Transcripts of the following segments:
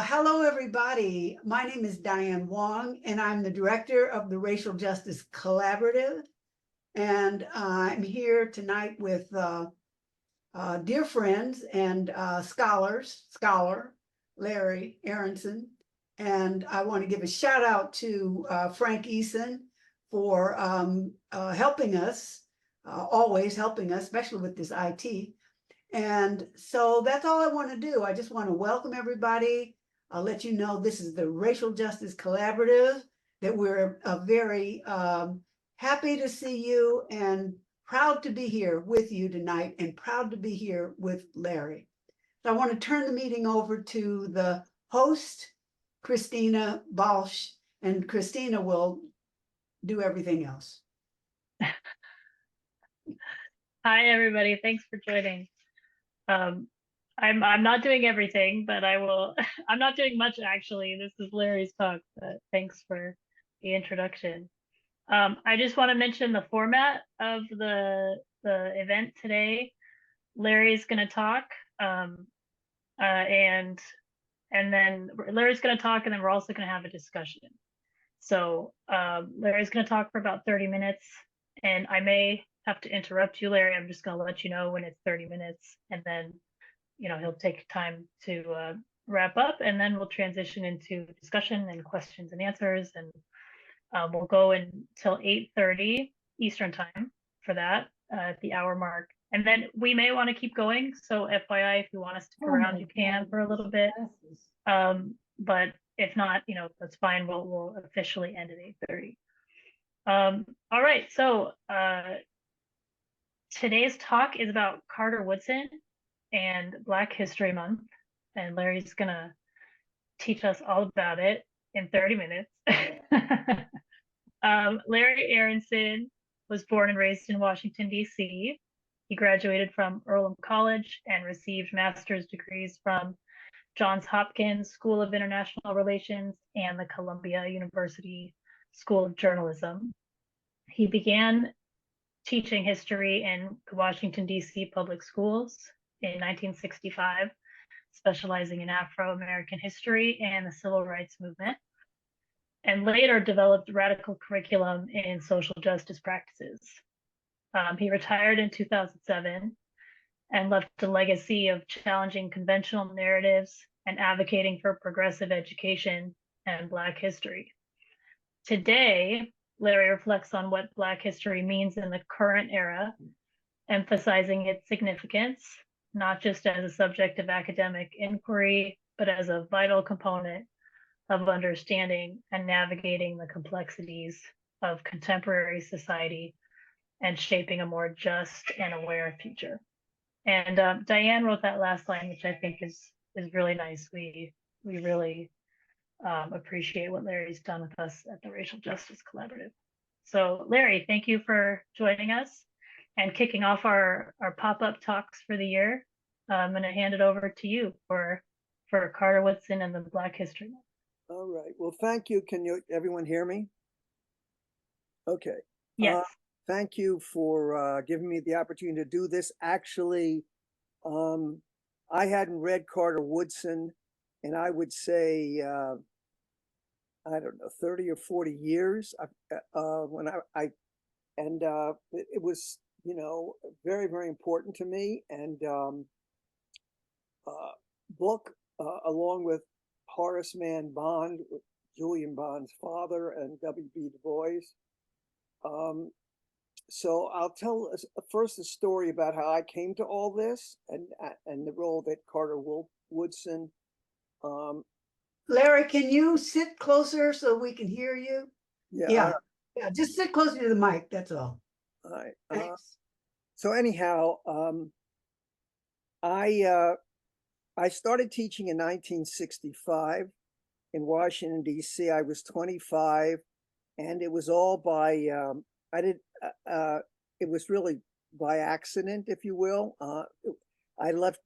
Hello, everybody. My name is Diane Wong, and I'm the director of the Racial Justice Collaborative. And I'm here tonight with dear friends and scholar Larry Aaronson. And I want to give a shout out to Frank Eason for helping us, always helping us, especially with this IT. And so that's all I want to do. I just want to welcome everybody. I'll let you know this is the Racial Justice Collaborative, that we're very happy to see you and proud to be here with you tonight and proud to be here with Larry. So I want to turn the meeting over to the host, Christina Balch, and Christina will do everything else. Hi, everybody. Thanks for joining. I'm not doing everything, but I will. I'm not doing much actually. This is Larry's talk, but thanks for the introduction. I just want to mention the format of the event today. Larry's going to talk, and then Larry's going to talk, and then we're also going to have a discussion. So Larry's going to talk for about 30 minutes, and I may have to interrupt you, Larry. I'm just going to let you know when it's 30 minutes, and then he'll take time to wrap up, and then we'll transition into discussion and questions and answers, and we'll go until 8:30 Eastern time for that at the hour mark. And then we may want to keep going. So FYI, if you want to stick around, you can for a little bit. But if not, that's fine. We'll officially end at 8:30. All right. So today's talk is about Carter Woodson and Black History Month, and Larry's gonna teach us all about it in 30 minutes. Larry Aaronson was born and raised in Washington, D.C. He graduated from Earlham College and received master's degrees from Johns Hopkins School of International Relations and the Columbia University School of Journalism. He began teaching history in the Washington, D.C. public schools in 1965, specializing in Afro-American history and the civil rights movement, and later developed radical curriculum in social justice practices. He retired in 2007 and left a legacy of challenging conventional narratives and advocating for progressive education and Black history. Today, Larry reflects on what Black history means in the current era, emphasizing its significance, not just as a subject of academic inquiry, but as a vital component of understanding and navigating the complexities of contemporary society and shaping a more just and aware future. And Diane wrote that last line, which I think is really nice. We really appreciate what Larry's done with us at the Racial Justice Collaborative. So Larry, thank you for joining us and kicking off our pop-up talks for the year. I'm going to hand it over to you for Carter Woodson and the Black History Month. All right. Well, thank you. Can everyone hear me? Okay. Yes. Thank you for giving me the opportunity to do this. Actually, I hadn't read Carter Woodson, and I would say, I don't know, 30 or 40 years. When it was, very, very important to me. And book along with Horace Mann Bond, Julian Bond's father, and W.B. Du Bois. So I'll tell first a story about how I came to all this and the role that Carter Woodson. Larry, can you sit closer so we can hear you? Yeah. Just sit closer to the mic. That's all. All right. So anyhow, I started teaching in 1965 in Washington, D.C. I was 25, and it was all by, it was really by accident, if you will. I left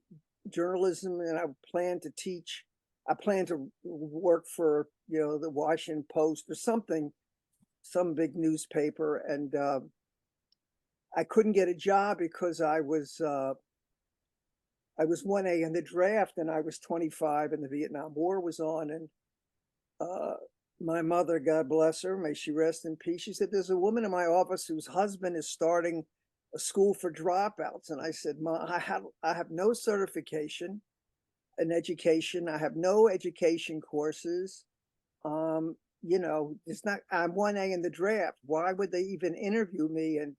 journalism and I planned to teach. I planned to work for, the Washington Post or something, some big newspaper. And I couldn't get a job because I was I was 1A in the draft, and I was 25, and the Vietnam War was on. And my mother, God bless her, may she rest in peace, she said, there's a woman in my office whose husband is starting a school for dropouts. And I said, Ma, I have no certification in education. I have no education courses. You know, it's not, I'm 1A in the draft. Why would they even interview me? And,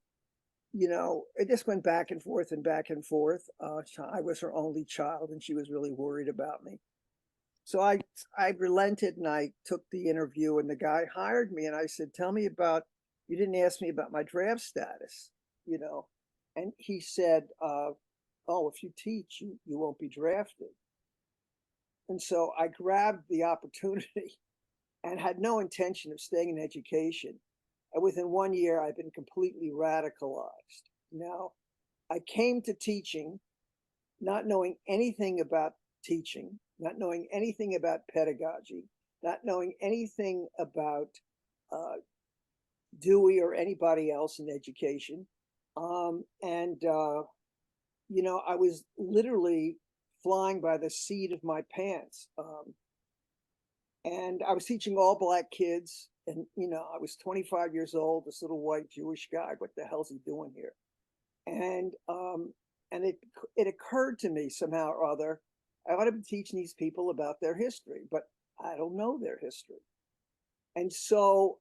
you know, it just went back and forth and back and forth. I was her only child, and she was really worried about me. So I relented, and I took the interview, and the guy hired me. And I said, tell me about, you didn't ask me about my draft status, you know. And he said, oh, if you teach, you won't be drafted. And so I grabbed the opportunity and had no intention of staying in education. And within 1 year, I've been completely radicalized. Now, I came to teaching not knowing anything about teaching, not knowing anything about pedagogy, not knowing anything about Dewey or anybody else in education. You know, I was literally flying by the seat of my pants. And I was teaching all Black kids. And, you know, I was 25 years old, this little white Jewish guy. What the hell's he doing here? And it occurred to me somehow or other, I ought to be teaching these people about their history, but I don't know their history. And so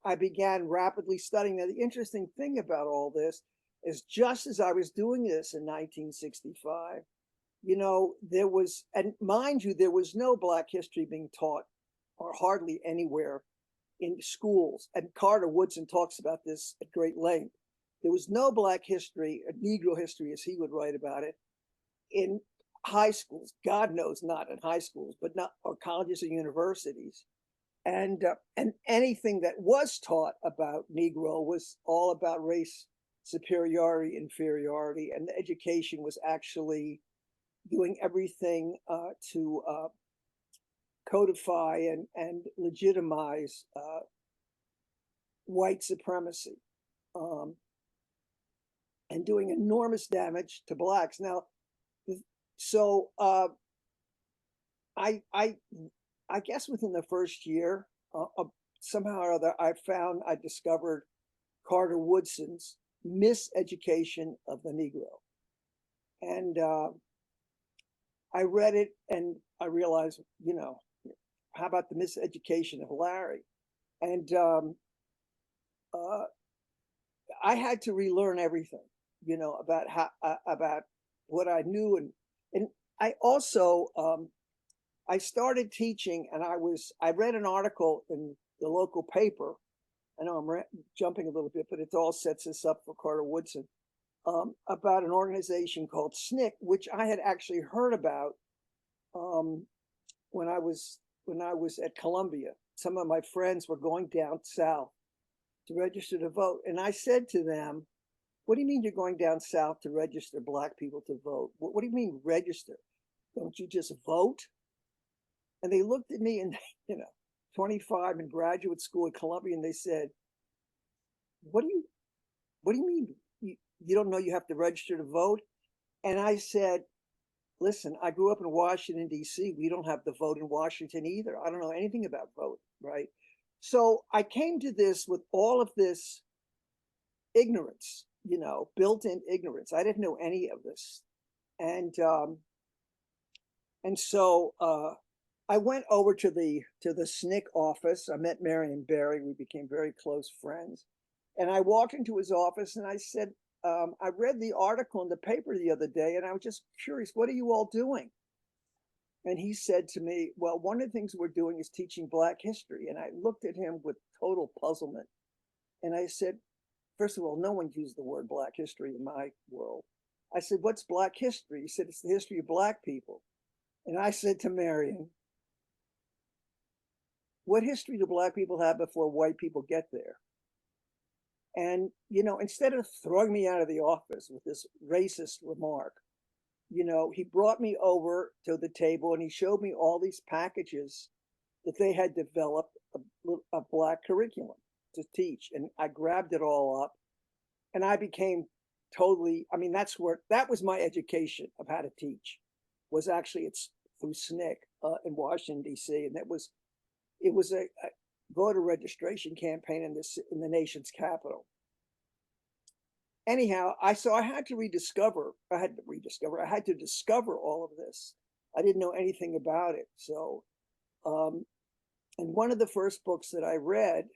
I began rapidly studying. Now, the interesting thing about all this is just as I was doing this in 1965, you know, there was, and mind you, there was no Black history being taught or hardly anywhere in schools. And Carter Woodson talks about this at great length. There was no Black history, Negro history, as he would write about it, in high schools. God knows not in high schools, but not, or colleges or universities. And anything that was taught about Negro was all about race superiority, inferiority, and the education was actually doing everything to codify and legitimize white supremacy, and doing enormous damage to Blacks. Now, so I guess within the first year, somehow or other, I discovered Carter Woodson's Miseducation of the Negro. And I read it and I realized, you know, how about the miseducation of Larry? And I had to relearn everything, you know, about how about what I knew, and I also I started teaching, and I read an article in the local paper. I know I'm jumping a little bit, but it all sets us up for Carter Woodson, about an organization called SNCC, which I had actually heard about when I was at Columbia. Some of my friends were going down south to register to vote, and I said to them, "What do you mean you're going down south to register Black people to vote? What do you mean register? Don't you just vote?" And they looked at me, and, you know, 25 in graduate school at Columbia, and they said, what do you mean? You don't know you have to register to vote? And I said, listen, I grew up in Washington, D.C. We don't have the vote in Washington either. I don't know anything about vote, right? So I came to this with all of this ignorance, you know, built-in ignorance. I didn't know any of this. And so I went over to the SNCC office. I met Marion Barry. We became very close friends. And I walked into his office and I said, I read the article in the paper the other day, and I was just curious, what are you all doing? And he said to me, well, one of the things we're doing is teaching Black history. And I looked at him with total puzzlement. And I said, first of all, no one used the word Black history in my world. I said, what's Black history? He said, it's the history of Black people. And I said to Marion, what history do Black people have before white people get there? And, you know, instead of throwing me out of the office with this racist remark, you know, he brought me over to the table and he showed me all these packages that they had developed a Black curriculum to teach. And I grabbed it all up and I became totally, I mean, that was my education of how to teach, was actually it's through SNCC in Washington, D.C. And it was a voter registration campaign in the nation's capital. Anyhow, I had to discover all of this. I didn't know anything about it. So, and one of the first books that I read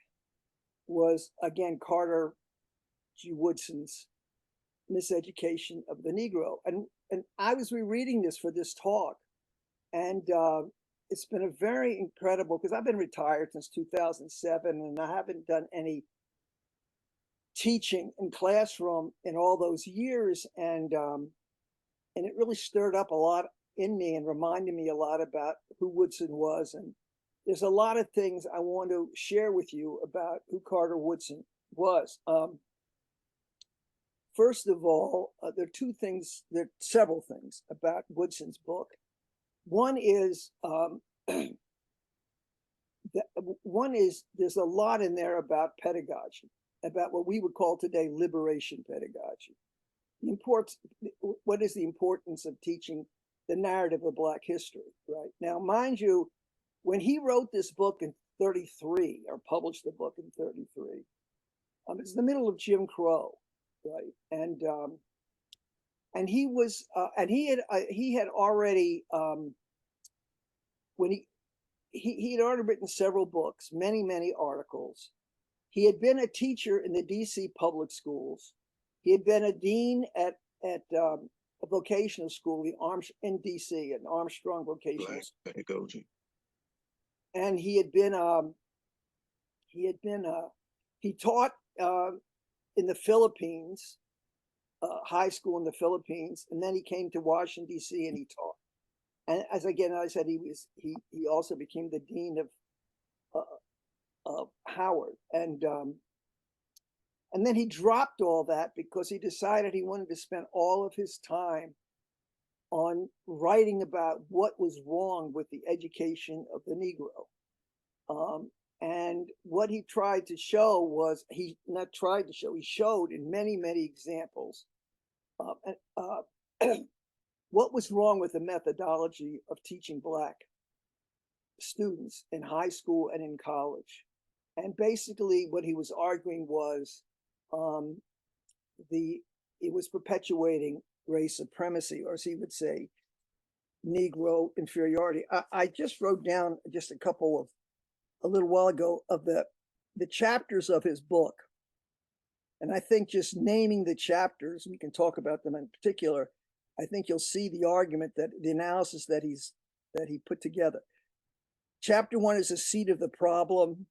was, again, Carter G. Woodson's Miseducation of the Negro. And I was rereading this for this talk. And it's been a very incredible, because I've been retired since 2007, and I haven't done any teaching in classroom in all those years. And it really stirred up a lot in me and reminded me a lot about who Woodson was. And there's a lot of things I want to share with you about who Carter Woodson was. First of all, there are several things about Woodson's book. One is there's a lot in there about pedagogy, about what we would call today liberation pedagogy. What is the importance of teaching the narrative of Black history, right? Now, mind you, when he wrote this book in 33, or published the book in 33, it's the middle of Jim Crow, right? And he was, and he had already, when he had already written several books, many articles. He had been a teacher in the DC public schools. He had been a dean at a vocational school, in DC, an Armstrong vocational school. Pedagogy. And he taught in the Philippines, high school in the Philippines, and then he came to Washington D.C. and he taught. And as I said, he also became the dean of Howard, and then he dropped all that because he decided he wanted to spend all of his time on writing about what was wrong with the education of the Negro. And what he tried to show was, he showed in many examples what was wrong with the methodology of teaching Black students in high school and in college. And basically what he was arguing was it was perpetuating race supremacy, or as he would say, Negro inferiority. I just wrote down just a little while ago of the chapters of his book. And I think just naming the chapters, we can talk about them in particular, I think you'll see the argument, that the analysis that he put together. Chapter 1 is the seed of the problem.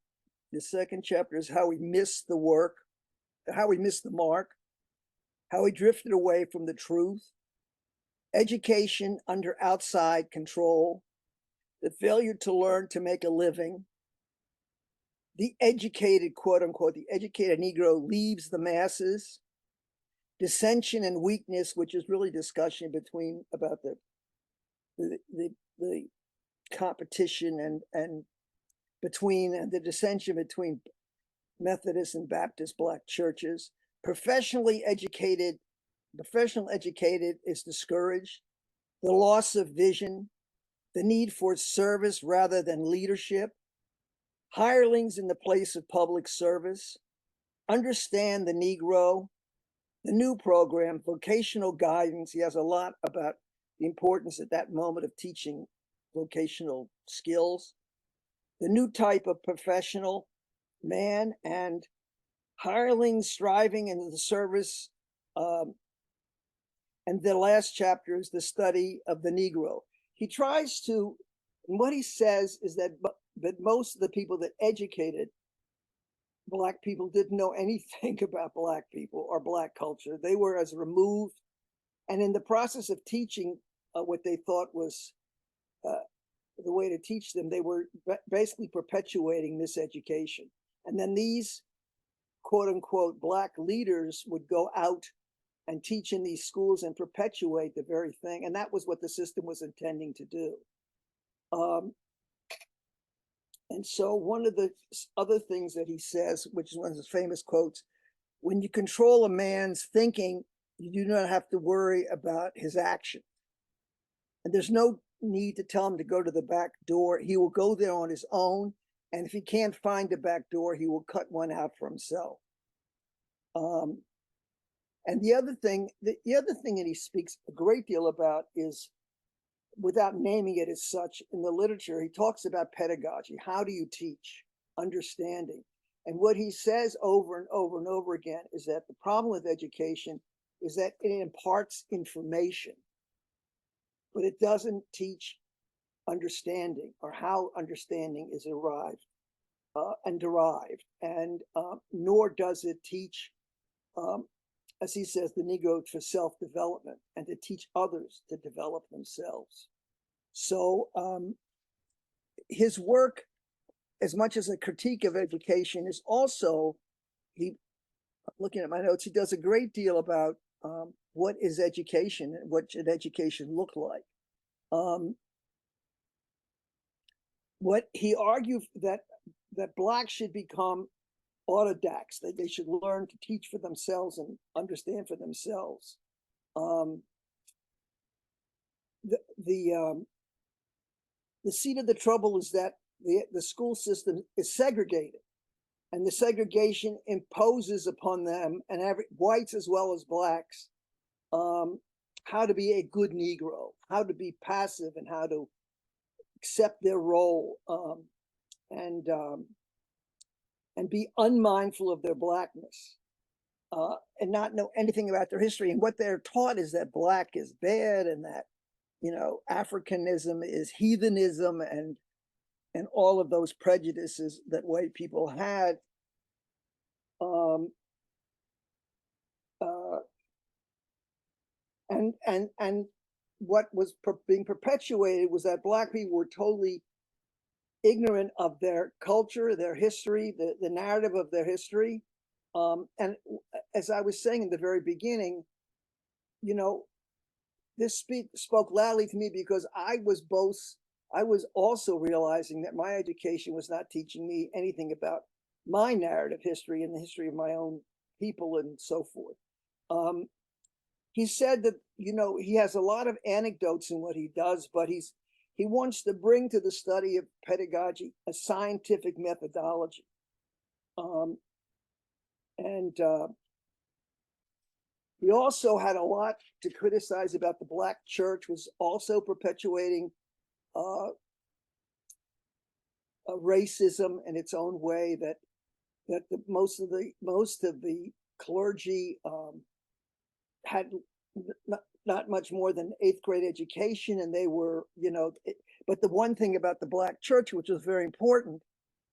The second chapter is how we missed the mark, how we drifted away from the truth, education under outside control, the failure to learn to make a living, the educated, quote unquote, the educated Negro leaves the masses, dissension and weakness, which is really discussion about the competition and between the dissension between Methodist and Baptist Black churches. Professional educated is discouraged, the loss of vision, the need for service rather than leadership, hirelings in the place of public service, understand the Negro, the new program, vocational guidance. He has a lot about the importance at that moment of teaching vocational skills, the new type of professional man, and hirelings striving in the service. And the last chapter is the study of the Negro. He tries to, and what he says is that most of the people that educated Black people didn't know anything about Black people or Black culture. They were as removed, and in the process of teaching what they thought was the way to teach them, they were basically perpetuating miseducation. And then these quote unquote Black leaders would go out and teach in these schools and perpetuate the very thing. And that was what the system was intending to do. And so one of the other things that he says, which is one of his famous quotes, when you control a man's thinking, you do not have to worry about his action. And there's no need to tell him to go to the back door. He will go there on his own. And if he can't find the back door, he will cut one out for himself. And the other thing that he speaks a great deal about is, without naming it as such in the literature, he talks about pedagogy. How do you teach? Understanding. And what he says over and over and over again is that the problem with education is that it imparts information, but it doesn't teach understanding or how understanding is arrived and derived, and nor does it teach, as he says, the Negro for self-development and to teach others to develop themselves. So his work, as much as a critique of education, is also, looking at my notes, he does a great deal about what is education and what should education look like. What he argued that Blacks should become autodidacts, that they should learn to teach for themselves and understand for themselves. The seed of the trouble is that the school system is segregated, and the segregation imposes upon them, and whites as well as Blacks, how to be a good Negro, how to be passive, and how to accept their role, and be unmindful of their Blackness, and not know anything about their history. And what they're taught is that Black is bad, and that, you know, Africanism is heathenism, and all of those prejudices that white people had. And what was being perpetuated was that Black people were totally ignorant of their culture, their history, the narrative of their history. And as I was saying in the very beginning, you know, this spoke loudly to me because I was also realizing that my education was not teaching me anything about my narrative history and the history of my own people and so forth. He said that, you know, he has a lot of anecdotes in what he does, but he wants to bring to the study of pedagogy a scientific methodology. He also had a lot to criticize about the Black church, was also perpetuating racism in its own way, that most of the clergy had not much more than 8th grade education, and they were, you know, but the one thing about the Black church, which was very important,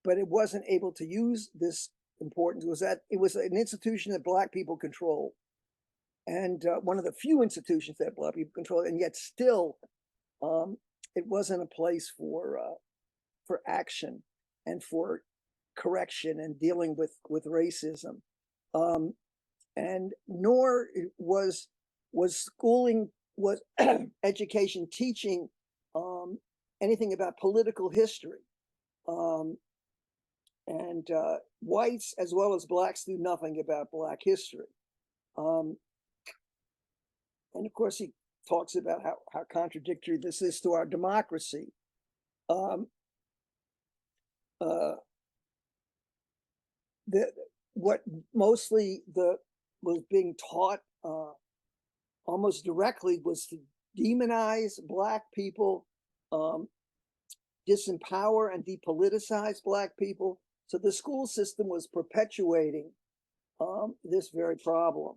but it wasn't able to use this importance, was that it was an institution that Black people controlled, and one of the few institutions that Black people controlled, and yet still it wasn't a place for action and for correction and dealing with racism. And nor was schooling, was education teaching anything about political history. And whites as well as Blacks knew nothing about Black history. And of course, he talks about how contradictory this is to our democracy. What mostly was being taught almost directly was to demonize Black people, disempower and depoliticize Black people. So the school system was perpetuating this very problem.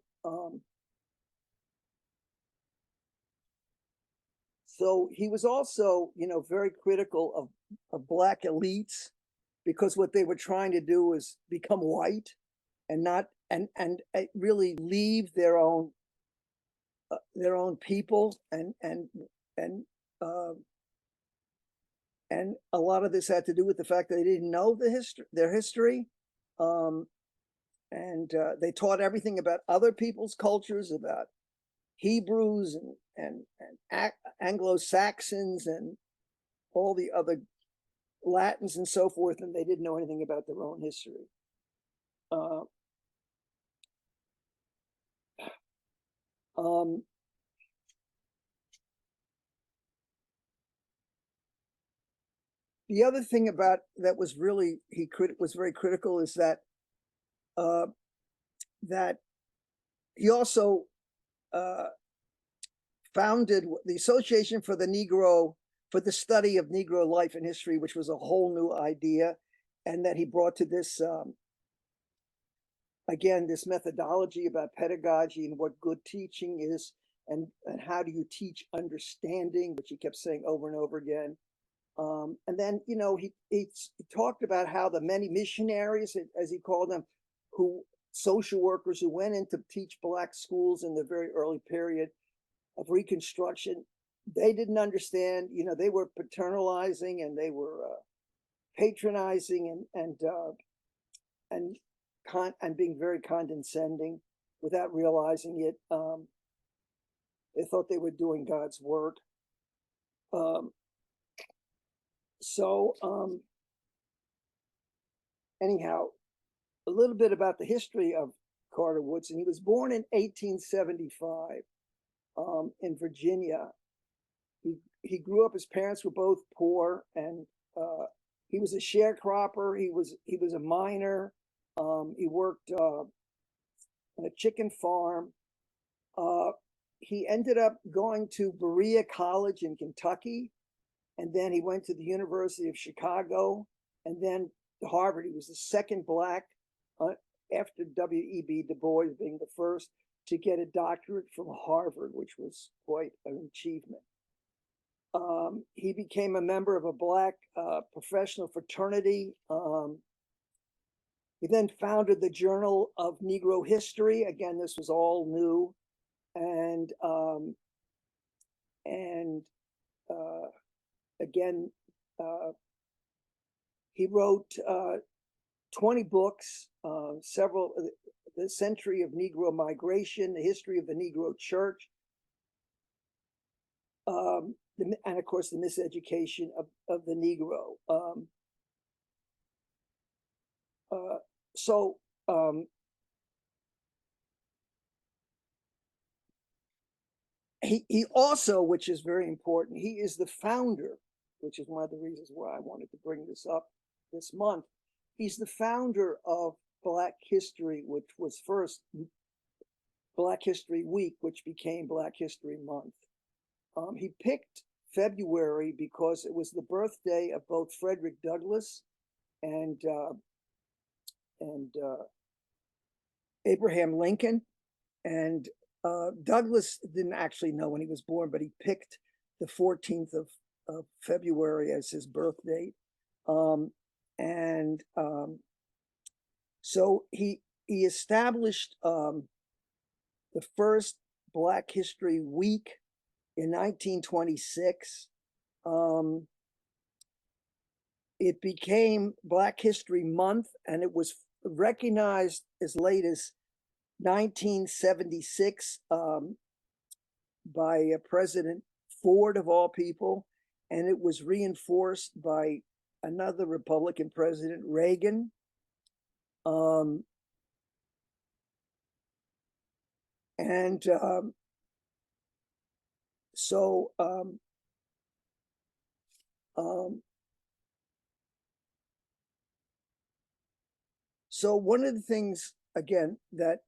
So he was also, you know, very critical of Black elites, because what they were trying to do was become white and not and really leave their own people, and a lot of this had to do with the fact that they didn't know their history, and they taught everything about other people's cultures, about Hebrews and Anglo-Saxons and all the other Latins and so forth, and they didn't know anything about their own history. Um, the other thing about that was really was very critical is that that he also founded the Association for the Negro for the Study of Negro Life and History, which was a whole new idea, and that he brought to this again this methodology about pedagogy and what good teaching is, and how do you teach understanding, which he kept saying over and over again. And then, you know, he talked about how the many missionaries, as he called them, social workers who went in to teach Black schools in the very early period of Reconstruction, they didn't understand, you know, they were paternalizing and they were patronizing and being very condescending without realizing it. They thought they were doing God's work. Anyhow, a little bit about the history of Carter Woodson. He was born in 1875 in Virginia. He grew up, his parents were both poor, and he was a sharecropper. He was a miner. He worked on a chicken farm. He ended up going to Berea College in Kentucky, and then he went to the University of Chicago, and then to Harvard. He was the second Black, after W.E.B. Du Bois being the first, to get a doctorate from Harvard, which was quite an achievement. He became a member of a Black professional fraternity. He then founded the Journal of Negro History. Again, this was all new. And again, he wrote 20 books, several, the Century of Negro Migration, the History of the Negro Church, and of course the Miseducation of the Negro. He also, which is very important, he is the founder, which is one of the reasons why I wanted to bring this up this month. He's the founder of Black History, which was first Black History Week, which became Black History Month. He picked February because it was the birthday of both Frederick Douglass and Abraham Lincoln. And Douglass didn't actually know when he was born, but he picked the 14th of February as his birth date. So he established the first Black History Week in 1926. It became Black History Month, and it was recognized as late as 1976 by President Ford, of all people, and it was reinforced by another Republican president, Reagan. So one of the things, again, that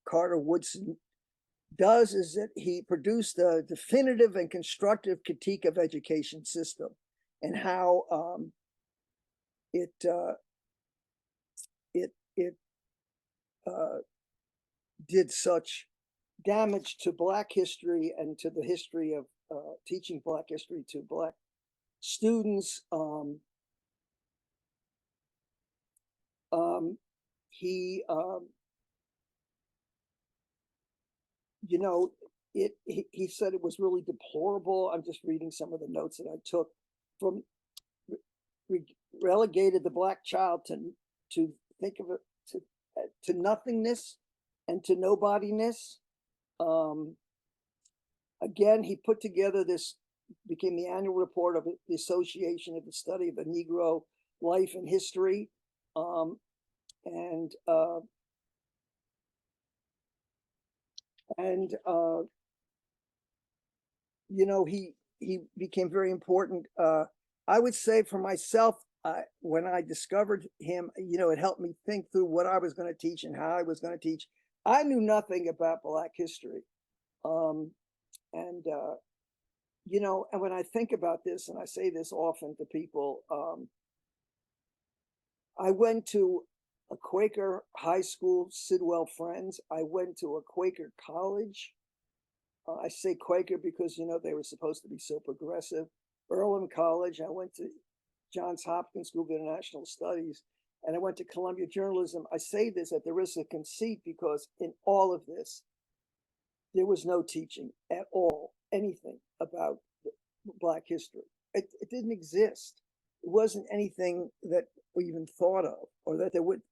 Carter Woodson does is that he produced a definitive and constructive critique of education system and how it did such damage to Black history and to the history of teaching Black history to Black students. He you know, he said it was really deplorable. I'm just reading some of the notes that I took from relegated the Black child to think of it to nothingness and to nobodiness. Again, he put together became the annual report of the Association of the Study of the Negro Life and History. And he became very important. I would say for myself, when I discovered him, it helped me think through what I was going to teach and how I was going to teach. I knew nothing about Black history. Um, and and when I think about this, and I say this often to people, I went to a Quaker high school, Sidwell Friends. I went to a Quaker college. I say Quaker because, they were supposed to be so progressive. Earlham College. I went to Johns Hopkins School of International Studies, and I went to Columbia Journalism. I say this at the risk of conceit because in all of this, there was no teaching at all, anything about Black history. It didn't exist. It wasn't anything that we even thought of, or that there would.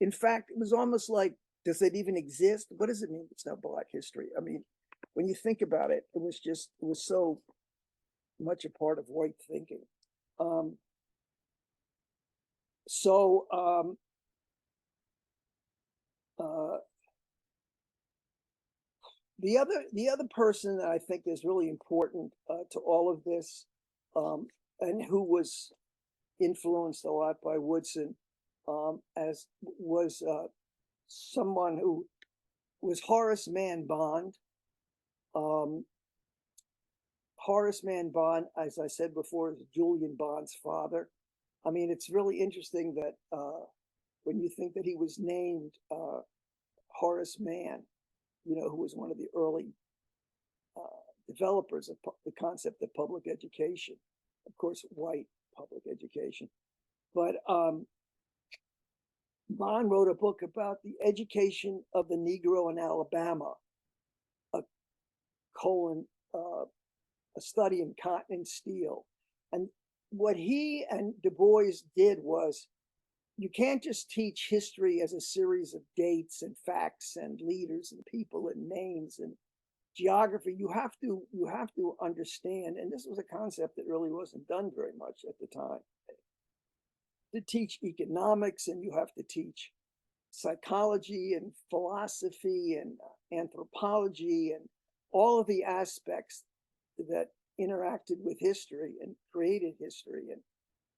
In fact, it was almost like, does it even exist? What does it mean it's not Black history? I mean, when you think about it, it was so much a part of white thinking. So the other person that I think is really important to all of this, and who was influenced a lot by Woodson, as was someone who was Horace Mann Bond. Horace Mann Bond, as I said before, is Julian Bond's father. I mean, it's really interesting that when you think that he was named Horace Mann, who was one of the early developers of the concept of public education, of course, white public education. But Bond wrote a book about the education of the Negro in Alabama, a study in cotton and steel. And what he and Du Bois did was, you can't just teach history as a series of dates and facts and leaders and people and names and geography. You have to understand, and this was a concept that really wasn't done very much at the time, to teach economics, and you have to teach psychology and philosophy and anthropology and all of the aspects that interacted with history and created history and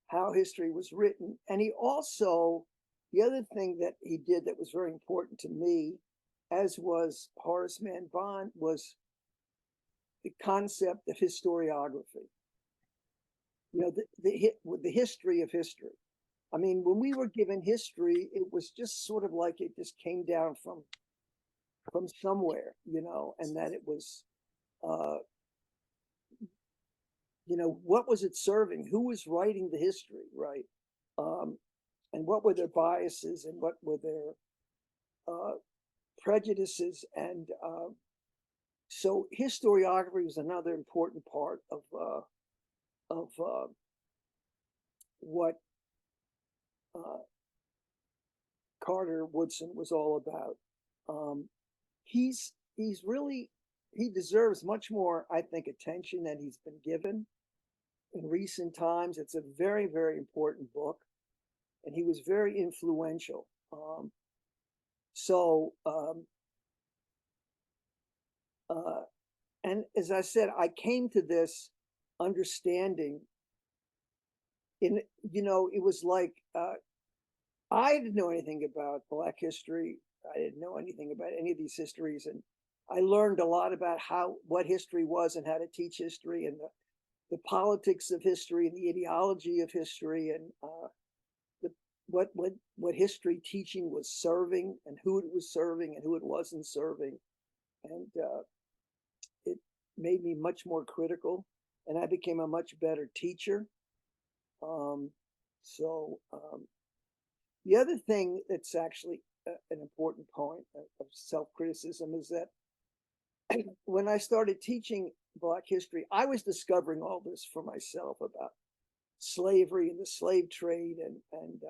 how history was written. And he also, the other thing that he did that was very important to me, as was Horace Mann Bond, was the concept of historiography. The history of history. I mean, when we were given history, it was just sort of like it just came down from somewhere, and that it was, what was it serving? Who was writing the history, right? And what were their biases and what were their prejudices? And so historiography was another important part of what Carter Woodson was all about. He's really, he deserves much more, I think, attention than he's been given in recent times. It's a very, very important book, and he was very influential. And as I said, I came to this understanding it was like, I didn't know anything about Black history. I didn't know anything about any of these histories. And I learned a lot about what history was and how to teach history, and the politics of history and the ideology of history, and what history teaching was serving, and who it was serving and who it wasn't serving. And it made me much more critical, and I became a much better teacher. The other thing that's actually an important point of self-criticism is that when I started teaching Black history, I was discovering all this for myself about slavery and the slave trade and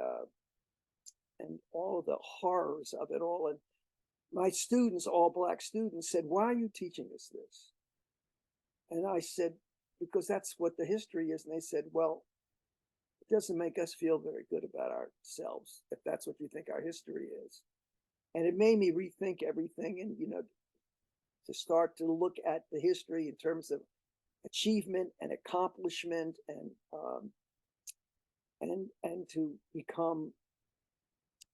all of the horrors of it all. And my students, all Black students, said, "Why are you teaching us this?" And I said, "Because that's what the history is." And they said, "Well, it doesn't make us feel very good about ourselves if that's what you think our history is." And it made me rethink everything. And to start to look at the history in terms of achievement and accomplishment, and to become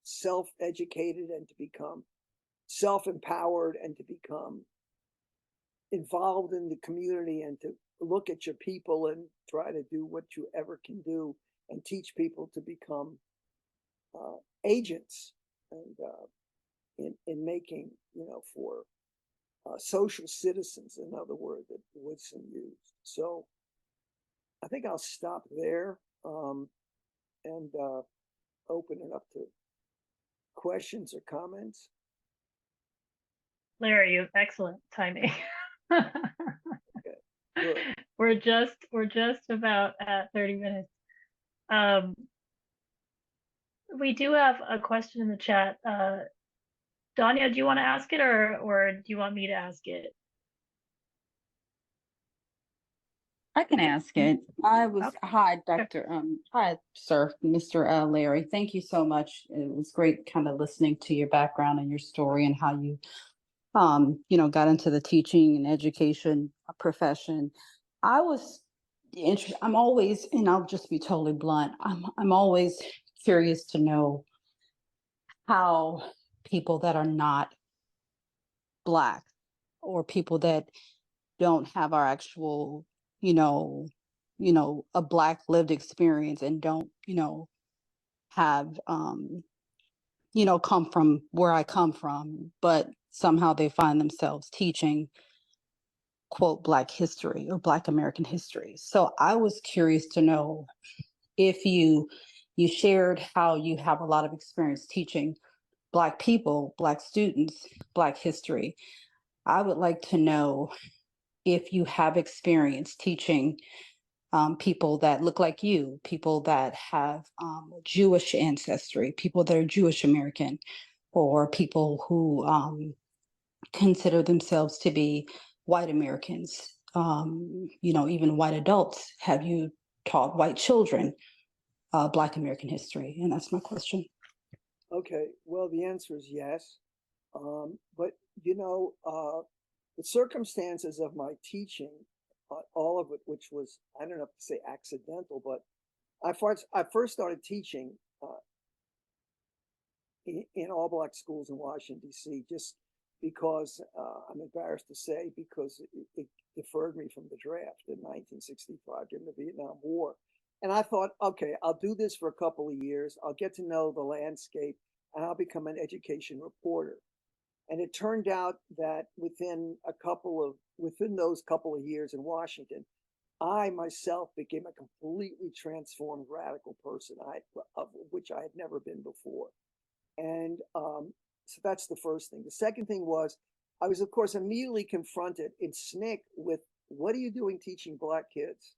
self-educated and to become self-empowered and to become involved in the community and to look at your people and try to do what you ever can do and teach people to become agents and in making, for social citizens, another word that Woodson used. So I think I'll stop there and open it up to questions or comments. Larry, you have excellent timing. Good. We're just about at 30 minutes. We do have a question in the chat. Danya, do you want to ask it or do you want me to ask it? I can ask it. Okay. Hi, hi, sir, Mr. Larry. Thank you so much. It was great kind of listening to your background and your story and how you, got into the teaching and education profession. I'm always, and I'll just be totally blunt, I'm always curious to know how people that are not Black or people that don't have our actual, a Black lived experience and don't, have, come from where I come from, but somehow they find themselves teaching, quote, Black history or Black American history. So I was curious to know if you shared how you have a lot of experience teaching Black people, Black students, Black history. I would like to know if you have experience teaching people that look like you, people that have Jewish ancestry, people that are Jewish American, or people who consider themselves to be white Americans, even white adults. Have you taught white children Black American history? And that's my question. Okay, well, the answer is yes. But, the circumstances of my teaching, all of it, which was, I don't know if to say accidental, but I first started teaching in all Black schools in Washington, D.C., just because I'm embarrassed to say, because it deferred me from the draft in 1965 during the Vietnam War. And I thought, okay, I'll do this for a couple of years. I'll get to know the landscape and I'll become an education reporter. And it turned out that within those couple of years in Washington, I myself became a completely transformed radical person, of which I had never been before. And so that's the first thing. The second thing was, I was, of course, immediately confronted in SNCC with, what are you doing teaching Black kids?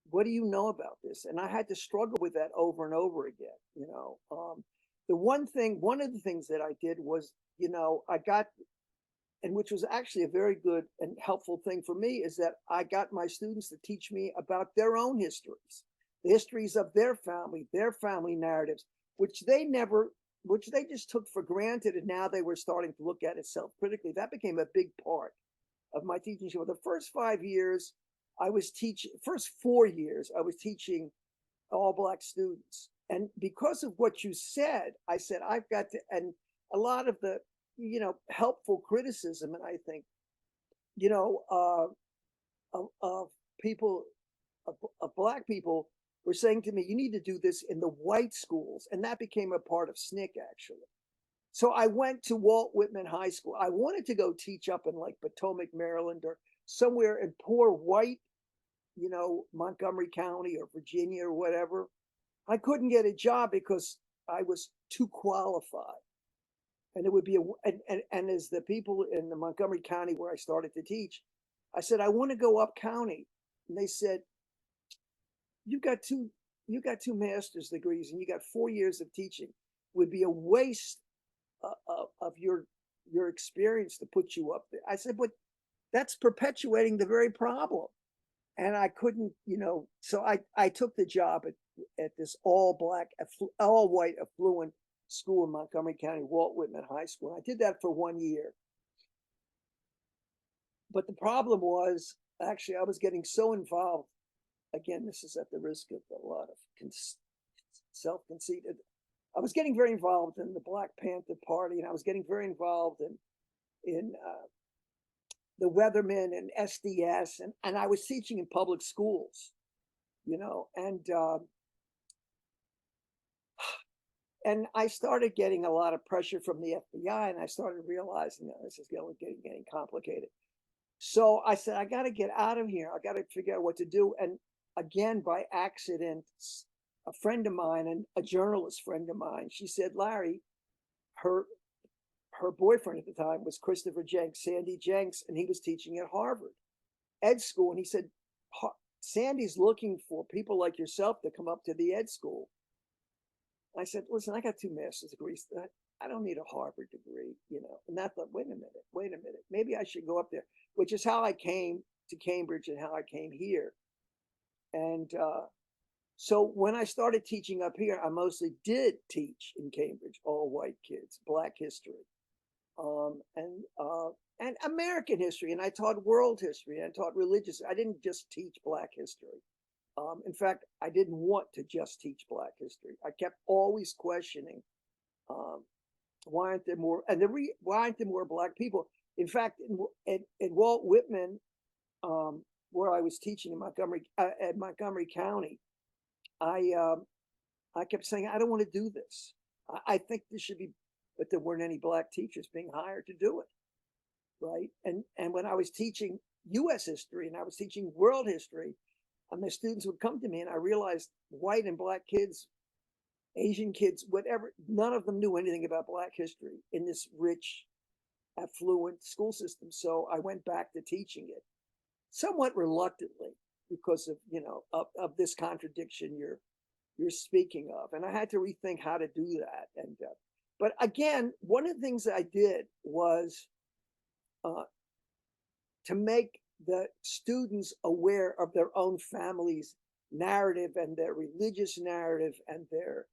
What do you know about this? And I had to struggle with that over and over again. One of the things that I did was, I got, and which was actually a very good and helpful thing for me, is that I got my students to teach me about their own histories, the histories of their family narratives, which they just took for granted. And now they were starting to look at it self-critically. That became a big part of my teaching. So the first 4 years, I was teaching all Black students. And because of what you said, I said, I've got to, and a lot of the, helpful criticism, and I think, of Black people were saying to me, you need to do this in the white schools. And that became a part of SNCC, actually. So I went to Walt Whitman High School. I wanted to go teach up in like Potomac, Maryland, or somewhere in poor white, Montgomery County or Virginia or whatever. I couldn't get a job because I was too qualified. And it would be, and as the people in the Montgomery County where I started to teach, I said, I want to go up county. And they said, you got two master's degrees and you got 4 years of teaching. It would be a waste of your experience to put you up there. I said, but that's perpetuating the very problem. And I couldn't, so I took the job at this all white affluent school in Montgomery County, Walt Whitman High School. I did that for 1 year. but the problem was, actually, I was getting so involved. Again, this is at the risk of a lot of self-conceit. I was getting very involved in the Black Panther Party, and I was getting very involved in the Weathermen and SDS, and I was teaching in public schools, and I started getting a lot of pressure from the FBI, and I started realizing that this is getting complicated. So I said, I got to get out of here. I got to figure out what to do. And again, by accident, a friend of mine, and a journalist friend of mine, she said, Larry, her boyfriend at the time was Christopher Jenks, Sandy Jenks, and he was teaching at Harvard Ed School. And he said, Sandy's looking for people like yourself to come up to the Ed School. I said, listen, I got 2 master's degrees. I don't need a Harvard degree, And I thought, wait a minute, maybe I should go up there, which is how I came to Cambridge and how I came here. And so when I started teaching up here, I mostly did teach in Cambridge, all white kids, Black history, and American history, and I taught world history, and I taught religious. I didn't just teach Black history. In fact, I didn't want to just teach Black history. I kept always questioning, why aren't there more, and why aren't there more Black people? In fact, in Walt Whitman, where I was teaching in at Montgomery County, I kept saying, I don't want to do this. I think this should be, but there weren't any Black teachers being hired to do it, right? And when I was teaching U.S. history and I was teaching world history, and the students would come to me, and I realized white and Black kids, Asian kids, whatever, none of them knew anything about Black history in this rich, affluent school system. So I went back to teaching it, somewhat reluctantly, because of this contradiction you're speaking of, and I had to rethink how to do that. And but again, one of the things that I did was to make the students aware of their own family's narrative and their religious narrative and their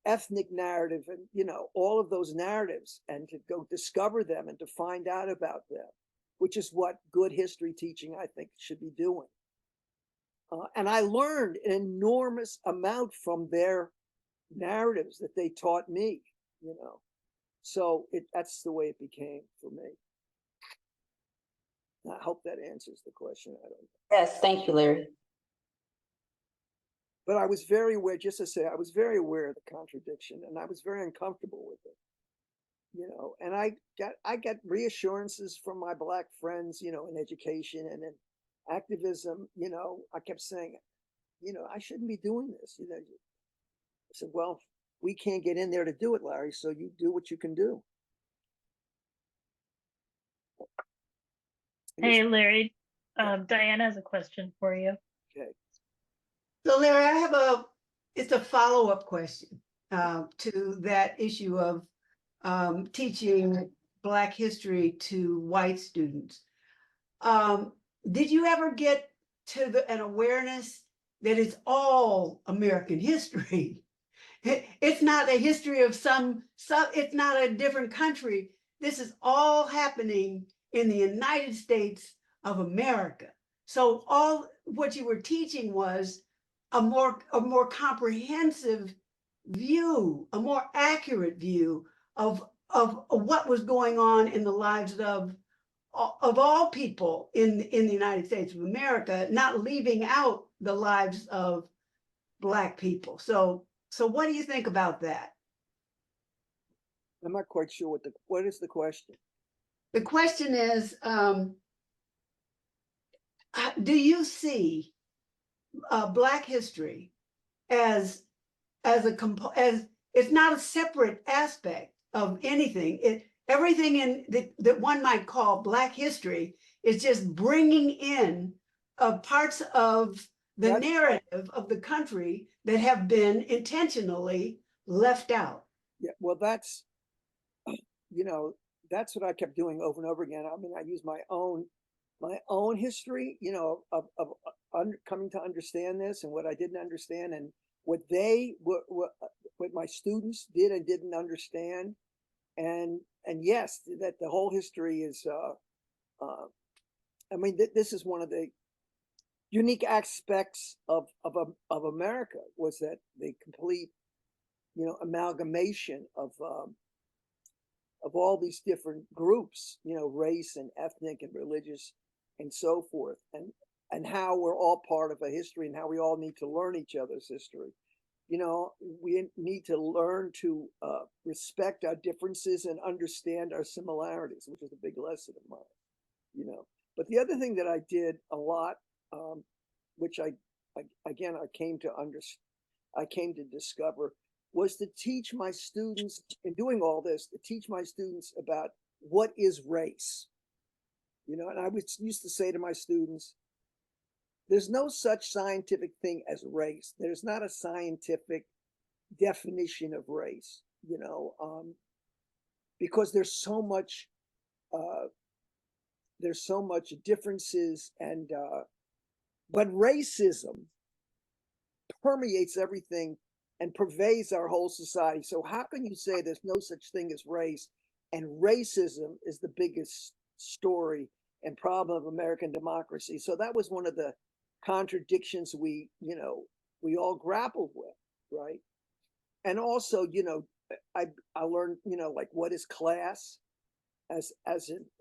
ethnic narrative, and all of those narratives, and to go discover them and to find out about them, which is what good history teaching, I think, should be doing. And I learned an enormous amount from their narratives that they taught me, So that's the way it became for me. I hope that answers the question. I don't know. Yes, thank you, Larry. But I was very aware, just to say, I was very aware of the contradiction, and I was very uncomfortable with it. And I got reassurances from my Black friends, in education and in activism. I kept saying, I shouldn't be doing this. I said, well, we can't get in there to do it, Larry, so you do what you can do. Hey, Larry, Diana has a question for you. Okay. So Larry, I have it's a follow-up question to that issue of teaching Black history to white students. Did you ever get to an awareness that it's all American history? It's not a history of some, it's not a different country. This is all happening in the United States of America. So all what you were teaching was a more comprehensive view, a more accurate view of what was going on in the lives of all people in the United States of America, not leaving out the lives of Black people. So what do you think about that? I'm not quite sure what is the question? The question is, do you see Black history as it's not a separate aspect of anything? Everything that one might call Black history is just bringing in parts of the narrative of the country that have been intentionally left out. Yeah, well, that's what I kept doing over and over again. I mean, I use my own history, of coming to understand this and what I didn't understand, and what my students did and didn't understand, and yes, that the whole history is I mean, this is one of the unique aspects of America, was that the complete, amalgamation of all these different groups, race and ethnic and religious and so forth, and how we're all part of a history, and how we all need to learn each other's history. We need to learn to respect our differences and understand our similarities, which is a big lesson of mine. But the other thing that I did a lot, which I came to discover, was to teach my students, in doing all this, to teach my students about what is race. And I used to say to my students, there's no such scientific thing as race. There's not a scientific definition of race, because there's so much differences, and but racism permeates everything and pervades our whole society. So how can you say there's no such thing as race, and racism is the biggest story and problem of American democracy? So that was one of the contradictions we all grappled with, right? And also, I learned, like, what is class as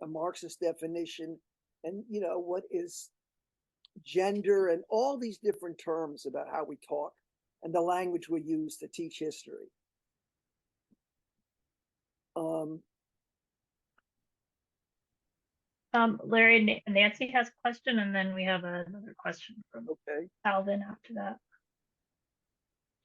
a Marxist definition, and what is gender, and all these different terms about how we talk and the language we use to teach history. Larry, Nancy has a question, and then we have another question from Okay. Alvin after that.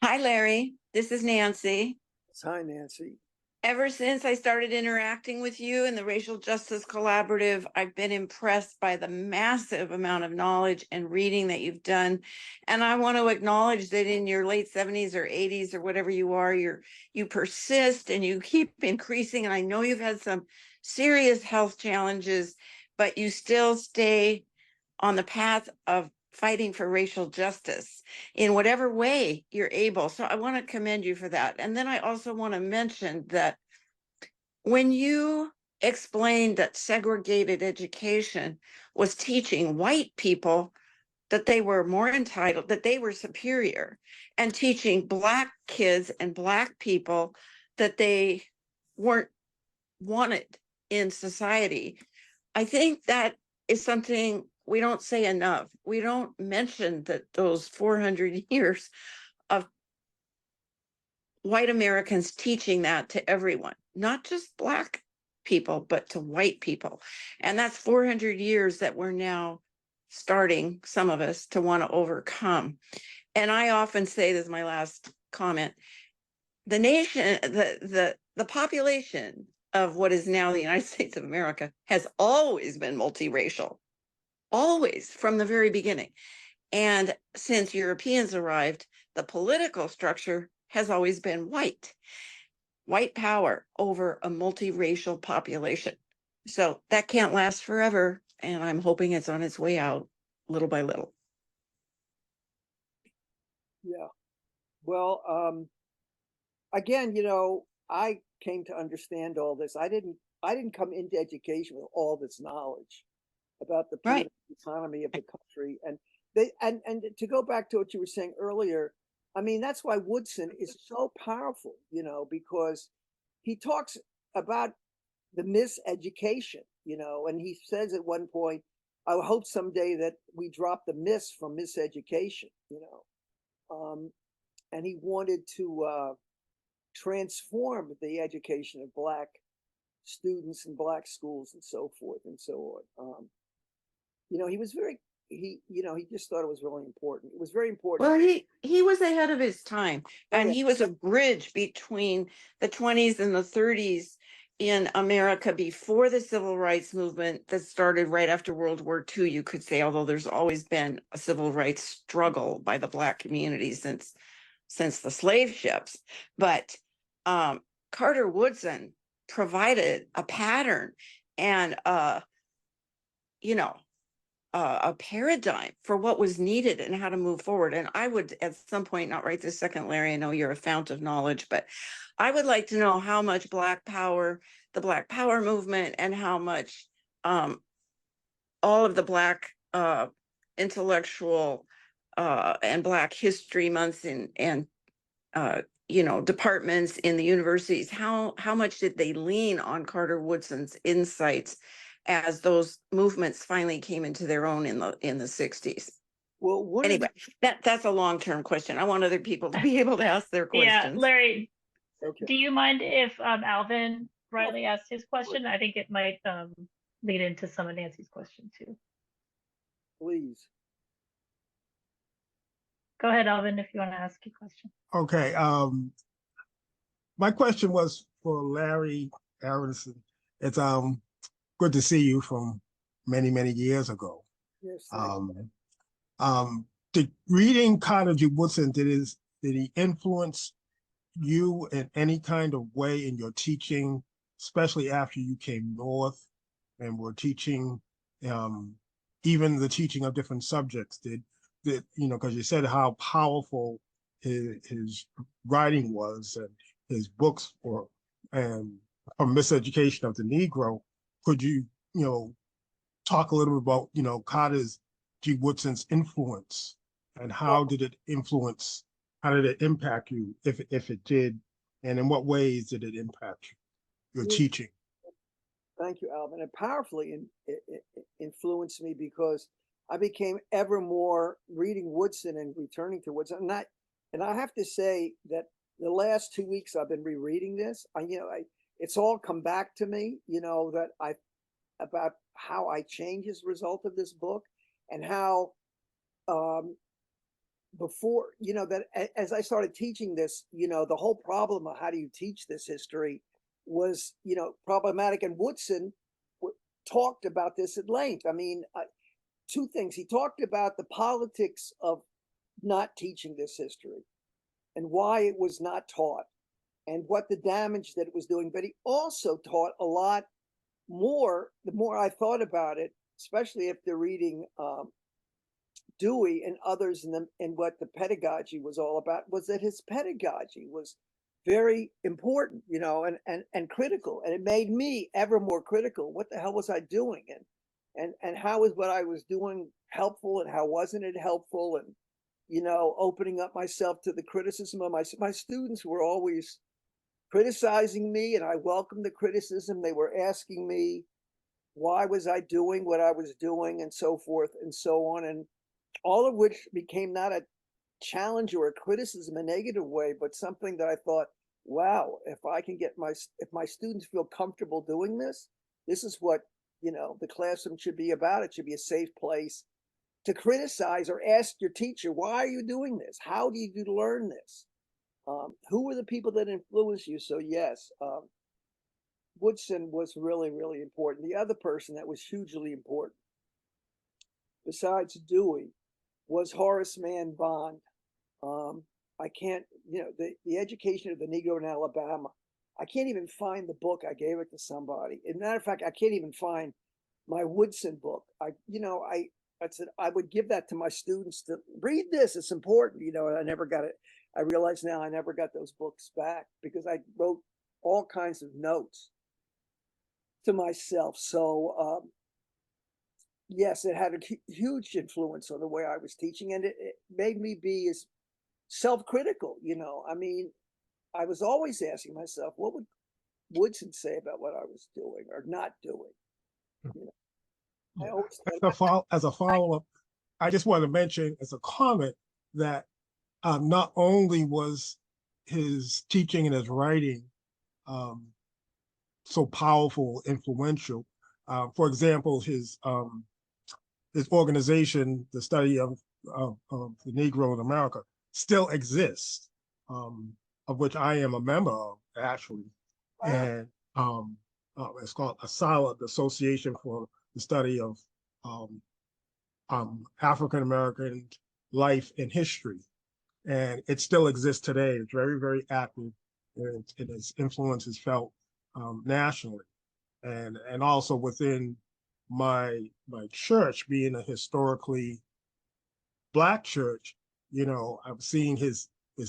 Hi, Larry. This is Nancy. Hi, Nancy. Ever since I started interacting with you in the Racial Justice Collaborative, I've been impressed by the massive amount of knowledge and reading that you've done. And I want to acknowledge that in your late 70s or 80s or whatever you are, you persist and you keep increasing. And I know you've had some serious health challenges, but you still stay on the path of fighting for racial justice in whatever way you're able. So I want to commend you for that. And then I also want to mention that when you explained that segregated education was teaching white people that they were more entitled, that they were superior, and teaching Black kids and Black people that they weren't wanted in society, I think that is something we don't say enough. We don't mention that those 400 years of white Americans teaching that to everyone, not just Black people, but to white people. And that's 400 years that we're now starting, some of us, to want to overcome. And I often say, this is my last comment, the nation, the population of what is now the United States of America has always been multiracial. Always, from the very beginning. And since Europeans arrived, the political structure has always been white power over a multiracial population. So that can't last forever. And I'm hoping it's on its way out little by little. Yeah. Well, again, I came to understand all this. I didn't come into education with all this knowledge about the political economy of the country. And and to go back to what you were saying earlier, I mean, that's why Woodson is so powerful, because he talks about the miseducation, and he says at one point, I hope someday that we drop the miss from miseducation, and he wanted to transform the education of Black students in Black schools and so forth and so on. He was he just thought it was really important. It was very important. Well, he was ahead of his time, and yeah. he was a bridge between the 20s and the 30s in America before the civil rights movement that started right after World War II, you could say, although there's always been a civil rights struggle by the Black community since the slave ships. But Carter Woodson provided a pattern and a paradigm for what was needed and how to move forward. And I would at some point, not right this second, Larry, I know you're a fount of knowledge, but I would like to know how much Black power, the Black power movement, and how much all of the Black intellectual and Black History Months and departments in the universities, how much did they lean on Carter Woodson's insights as those movements finally came into their own in the 60s? Well, Anyway, that's a long-term question. I want other people to be able to ask their Yeah, questions. Larry, okay, do you mind if Alvin Riley asked his question? I think it might lead into some of Nancy's question too. please. Go ahead, Alvin, if you want to ask your question. Okay, my question was for Larry Aaronson. It's good to see you from many, many years ago. Yes, thank you. Did reading Carter G. Woodson, did he influence you in any kind of way in your teaching, especially after you came north and were teaching, even the teaching of different subjects? Did because you said how powerful his writing was and his books were, and from Miseducation of the Negro, could you talk a little bit about Carter's G. Woodson's influence, and how did it influence, how did it impact you, if it did, and in what ways did it impact your teaching? Thank you, Alvin. It powerfully influenced me because I became ever more reading Woodson and returning to Woodson. And I have to say that the last 2 weeks I've been rereading this. It's all come back to me. About how I changed as a result of this book, and how before that as I started teaching this, the whole problem of how do you teach this history was problematic. And Woodson talked about this at length. I mean, two things. He talked about the politics of not teaching this history and why it was not taught and what the damage that it was doing. But he also taught a lot more, the more I thought about it, especially after reading Dewey and others and what the pedagogy was all about, was that his pedagogy was very important, and critical. And it made me ever more critical. What the hell was I doing? And how was what I was doing helpful, and how wasn't it helpful? And, opening up myself to the criticism of my students were always criticizing me, and I welcomed the criticism. They were asking me, why was I doing what I was doing, and so forth and so on. And all of which became not a challenge or a criticism in a negative way, but something that I thought, wow, if my students feel comfortable doing this, this is what, the classroom should be about. It should be a safe place to criticize or ask your teacher, why are you doing this? How do you learn this? Who were the people that influenced you? So yes, Woodson was really, really important. The other person that was hugely important, besides Dewey, was Horace Mann Bond. I can't, the Education of the Negro in Alabama. I can't even find the book. I gave it to somebody. As a matter of fact, I can't even find my Woodson book. I said I would give that to my students to read this. It's important, and I never got it. I realize now I never got those books back because I wrote all kinds of notes to myself. So yes, it had a huge influence on the way I was teaching, and it made me be as self-critical. I mean, I was always asking myself, what would Woodson say about what I was doing or not doing? I always As a follow-up, I just want to mention as a comment that not only was his teaching and his writing so powerful, influential. For example, his organization, the study of the Negro in America, still exists, of which I am a member of, actually. And it's called ASALA, the Association for the Study of African American Life and History. And it still exists today. It's very, very active, and its influence is felt nationally. And also within my church, being a historically Black church, I'm seeing his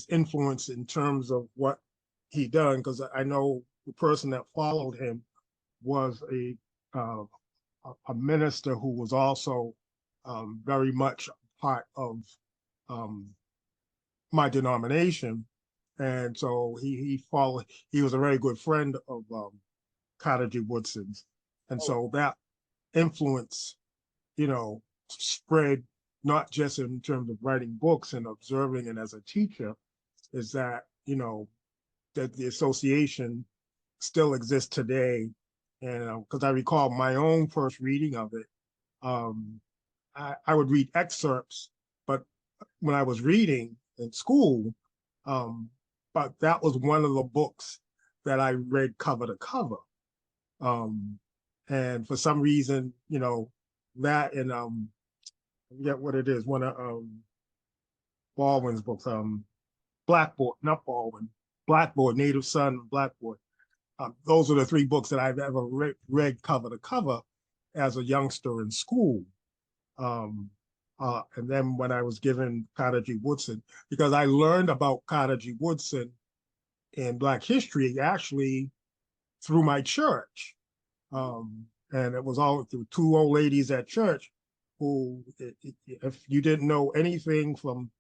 influence in terms of what he done, because I know the person that followed him was a a minister who was also very much part of my denomination. And so he was a very good friend of Carter G. Woodson's. And Oh, so that influence, spread not just in terms of writing books and observing and as a teacher, is that, that the association still exists today. And because I recall my own first reading of it, um, I would read excerpts, but when I was reading in school, um, but that was one of the books that I read cover to cover. And for some reason, that and I forget what it is, one of Baldwin's books, Blackboard, not Baldwin, Blackboard, Native Son, Blackboard. Those are the three books that I've ever read cover to cover as a youngster in school. And then when I was given Carter G. Woodson, because I learned about Carter G. Woodson in Black history actually through my church. And it was all through two old ladies at church who, if you didn't know anything from,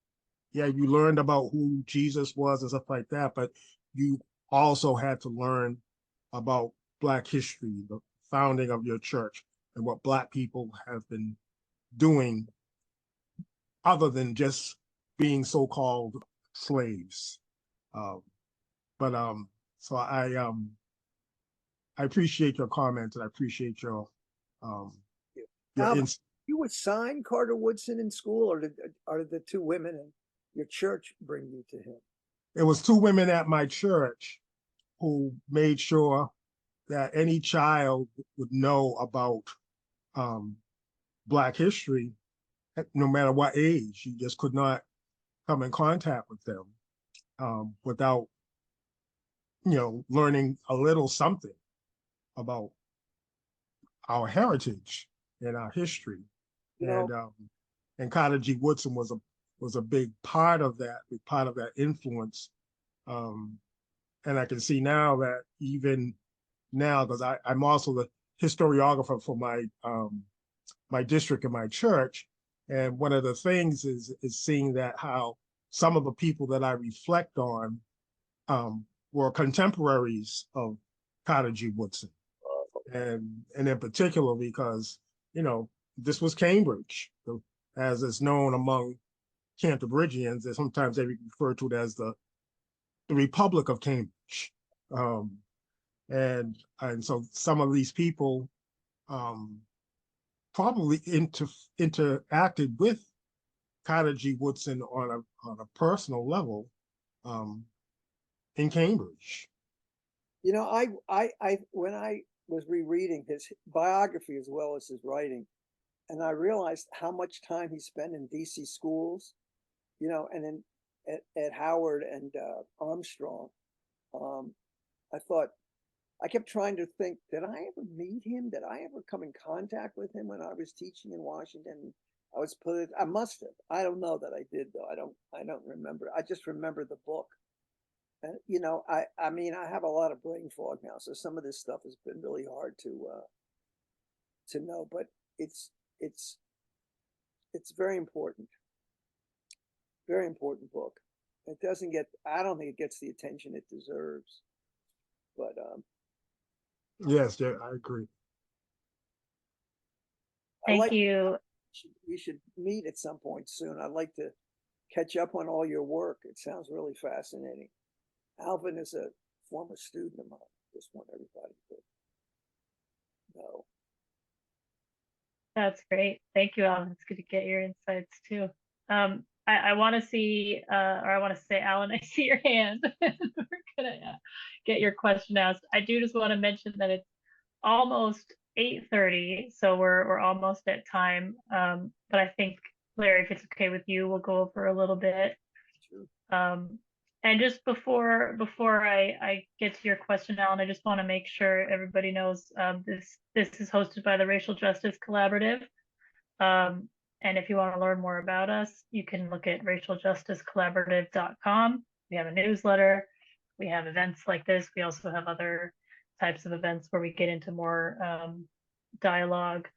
you learned about who Jesus was and stuff like that, but you also had to learn about Black history, the founding of your church, and what Black people have been doing other than just being so-called slaves. But so I appreciate your comments and I appreciate your insight. You assigned Carter Woodson in school, or are the two women in your church bring you to him? It was two women at my church who made sure that any child would know about Black history, no matter what age. You just could not come in contact with them without, learning a little something about our heritage and our history. And Carter G. Woodson was a big part of that influence. And I can see now that even now, because I'm also the historiographer for my district and my church. And one of the things is seeing that how some of the people that I reflect on were contemporaries of Carter G. Woodson. And in particular, because, this was Cambridge, as is known among Canterbridgians, and sometimes they refer to it as the Republic of Cambridge. And so some of these people probably interacted with Carter G. Woodson on a personal level in Cambridge. I when I was rereading his biography as well as his writing, and I realized how much time he spent in DC schools, and then at Howard and Armstrong. I kept trying to think, did I ever meet him? Did I ever come in contact with him when I was teaching in Washington? I must have. I don't know that I did though. I don't remember. I just remember the book. And I mean, I have a lot of brain fog now, so some of this stuff has been really hard to know, but it's very important. Very important book. It doesn't get, I don't think it gets the attention it deserves. But yes, yeah, I agree. Thank you. We should meet at some point soon. I'd like to catch up on all your work. It sounds really fascinating. Alvin is a former student of mine. Just want everybody to know. That's great. Thank you, Alan. It's good to get your insights too. I want to see, or I want to say, Alan, I see your hand. We're gonna get your question asked. I do just want to mention that it's almost 8:30, so we're almost at time. But I think, Larry, if it's okay with you, we'll go over a little bit. Sure. And just before I get to your question, Alan, I just want to make sure everybody knows this is hosted by the Racial Justice Collaborative. And if you want to learn more about us, you can look at racialjusticecollaborative.com. We have a newsletter. We have events like this. We also have other types of events where we get into more dialogue.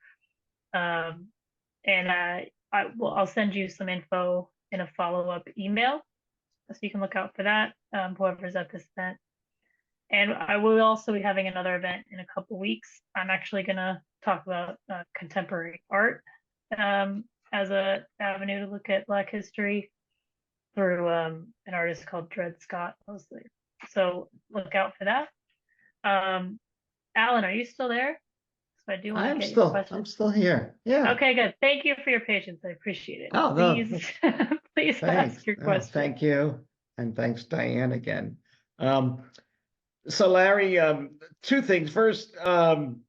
And I'll send you some info in a follow-up email, so you can look out for that, whoever's at this event. And I will also be having another event in a couple weeks. I'm actually going to talk about contemporary art as an avenue to look at Black history through an artist called Dred Scott mostly. So look out for that. Alan, are you still there? So I do want to get your question. I'm still here. Yeah. Okay, good. Thank you for your patience. I appreciate it. Oh, no, Please, please Thanks. ask your No, question. thank you. And thanks, Diane, again. So Larry, two things. First,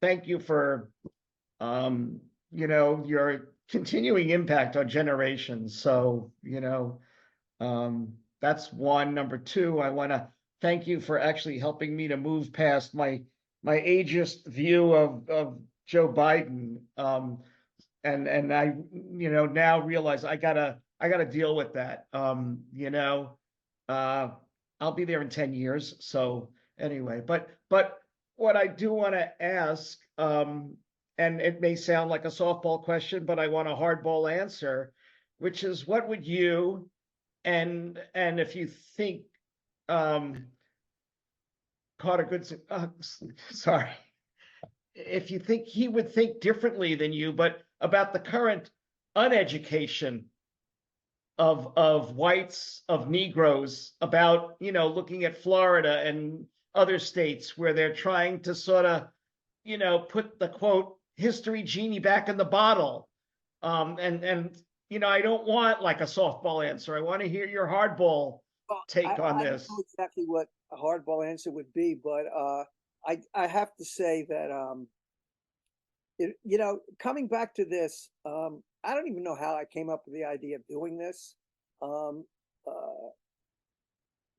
thank you for, your continuing impact on generations. So, that's one. Number two, I want to thank you for actually helping me to move past my ageist view of Joe Biden. And I, now realize I gotta deal with that. I'll be there in 10 years. So anyway, but what I do want to ask, and it may sound like a softball question, but I want a hardball answer, which is what would you, and if you think, Carter Goodson, sorry, if you think he would think differently than you, but about the current uneducation of whites, of Negroes, about, looking at Florida and other states where they're trying to sort of, put the quote history genie back in the bottle. I don't want like a softball answer. I want to hear your hardball take on I this. don't know exactly what a hardball answer would be, but I have to say that coming back to this, I don't even know how I came up with the idea of doing this.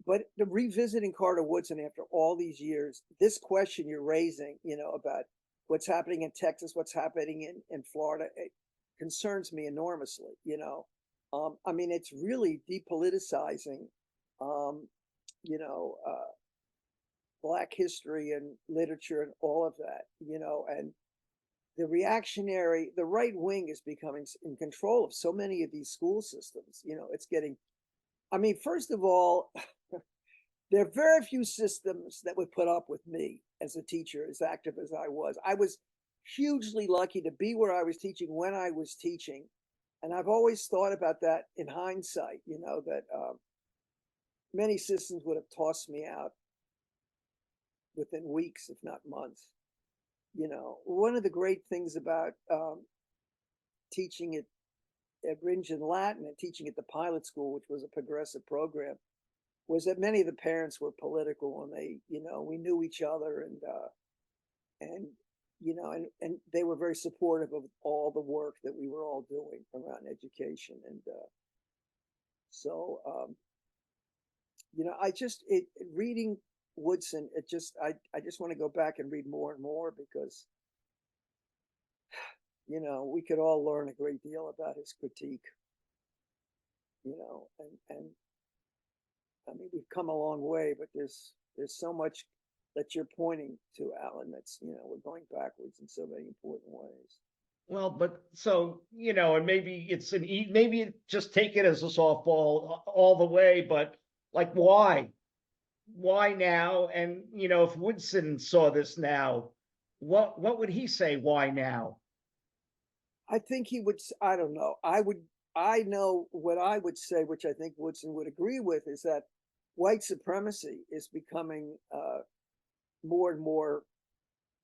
But the revisiting Carter Woodson after all these years, this question you're raising, about what's happening in Texas, what's happening in Florida, it concerns me enormously. I mean, it's really depoliticizing, Black history and literature and all of that, and the right wing is becoming in control of so many of these school systems. It's getting, I mean, first of all, there are very few systems that would put up with me as a teacher, as active as I was. I was hugely lucky to be where I was teaching when I was teaching. And I've always thought about that in hindsight, that many systems would have tossed me out within weeks, if not months. One of the great things about teaching at Ringe in Latin and teaching at the pilot school, which was a progressive program, was that many of the parents were political, and they, we knew each other, and they were very supportive of all the work that we were all doing around education. And reading Woodson, I just want to go back and read more and more, because we could all learn a great deal about his critique, and I mean, we've come a long way, but there's so much that you're pointing to, Alan, that's, we're going backwards in so many important ways. Well, but so, and maybe maybe just take it as a softball all the way, but like, why now? And, if Woodson saw this now, what would he say? Why now? I think he would, I don't know. I know what I would say, which I think Woodson would agree with, is that white supremacy is becoming more and more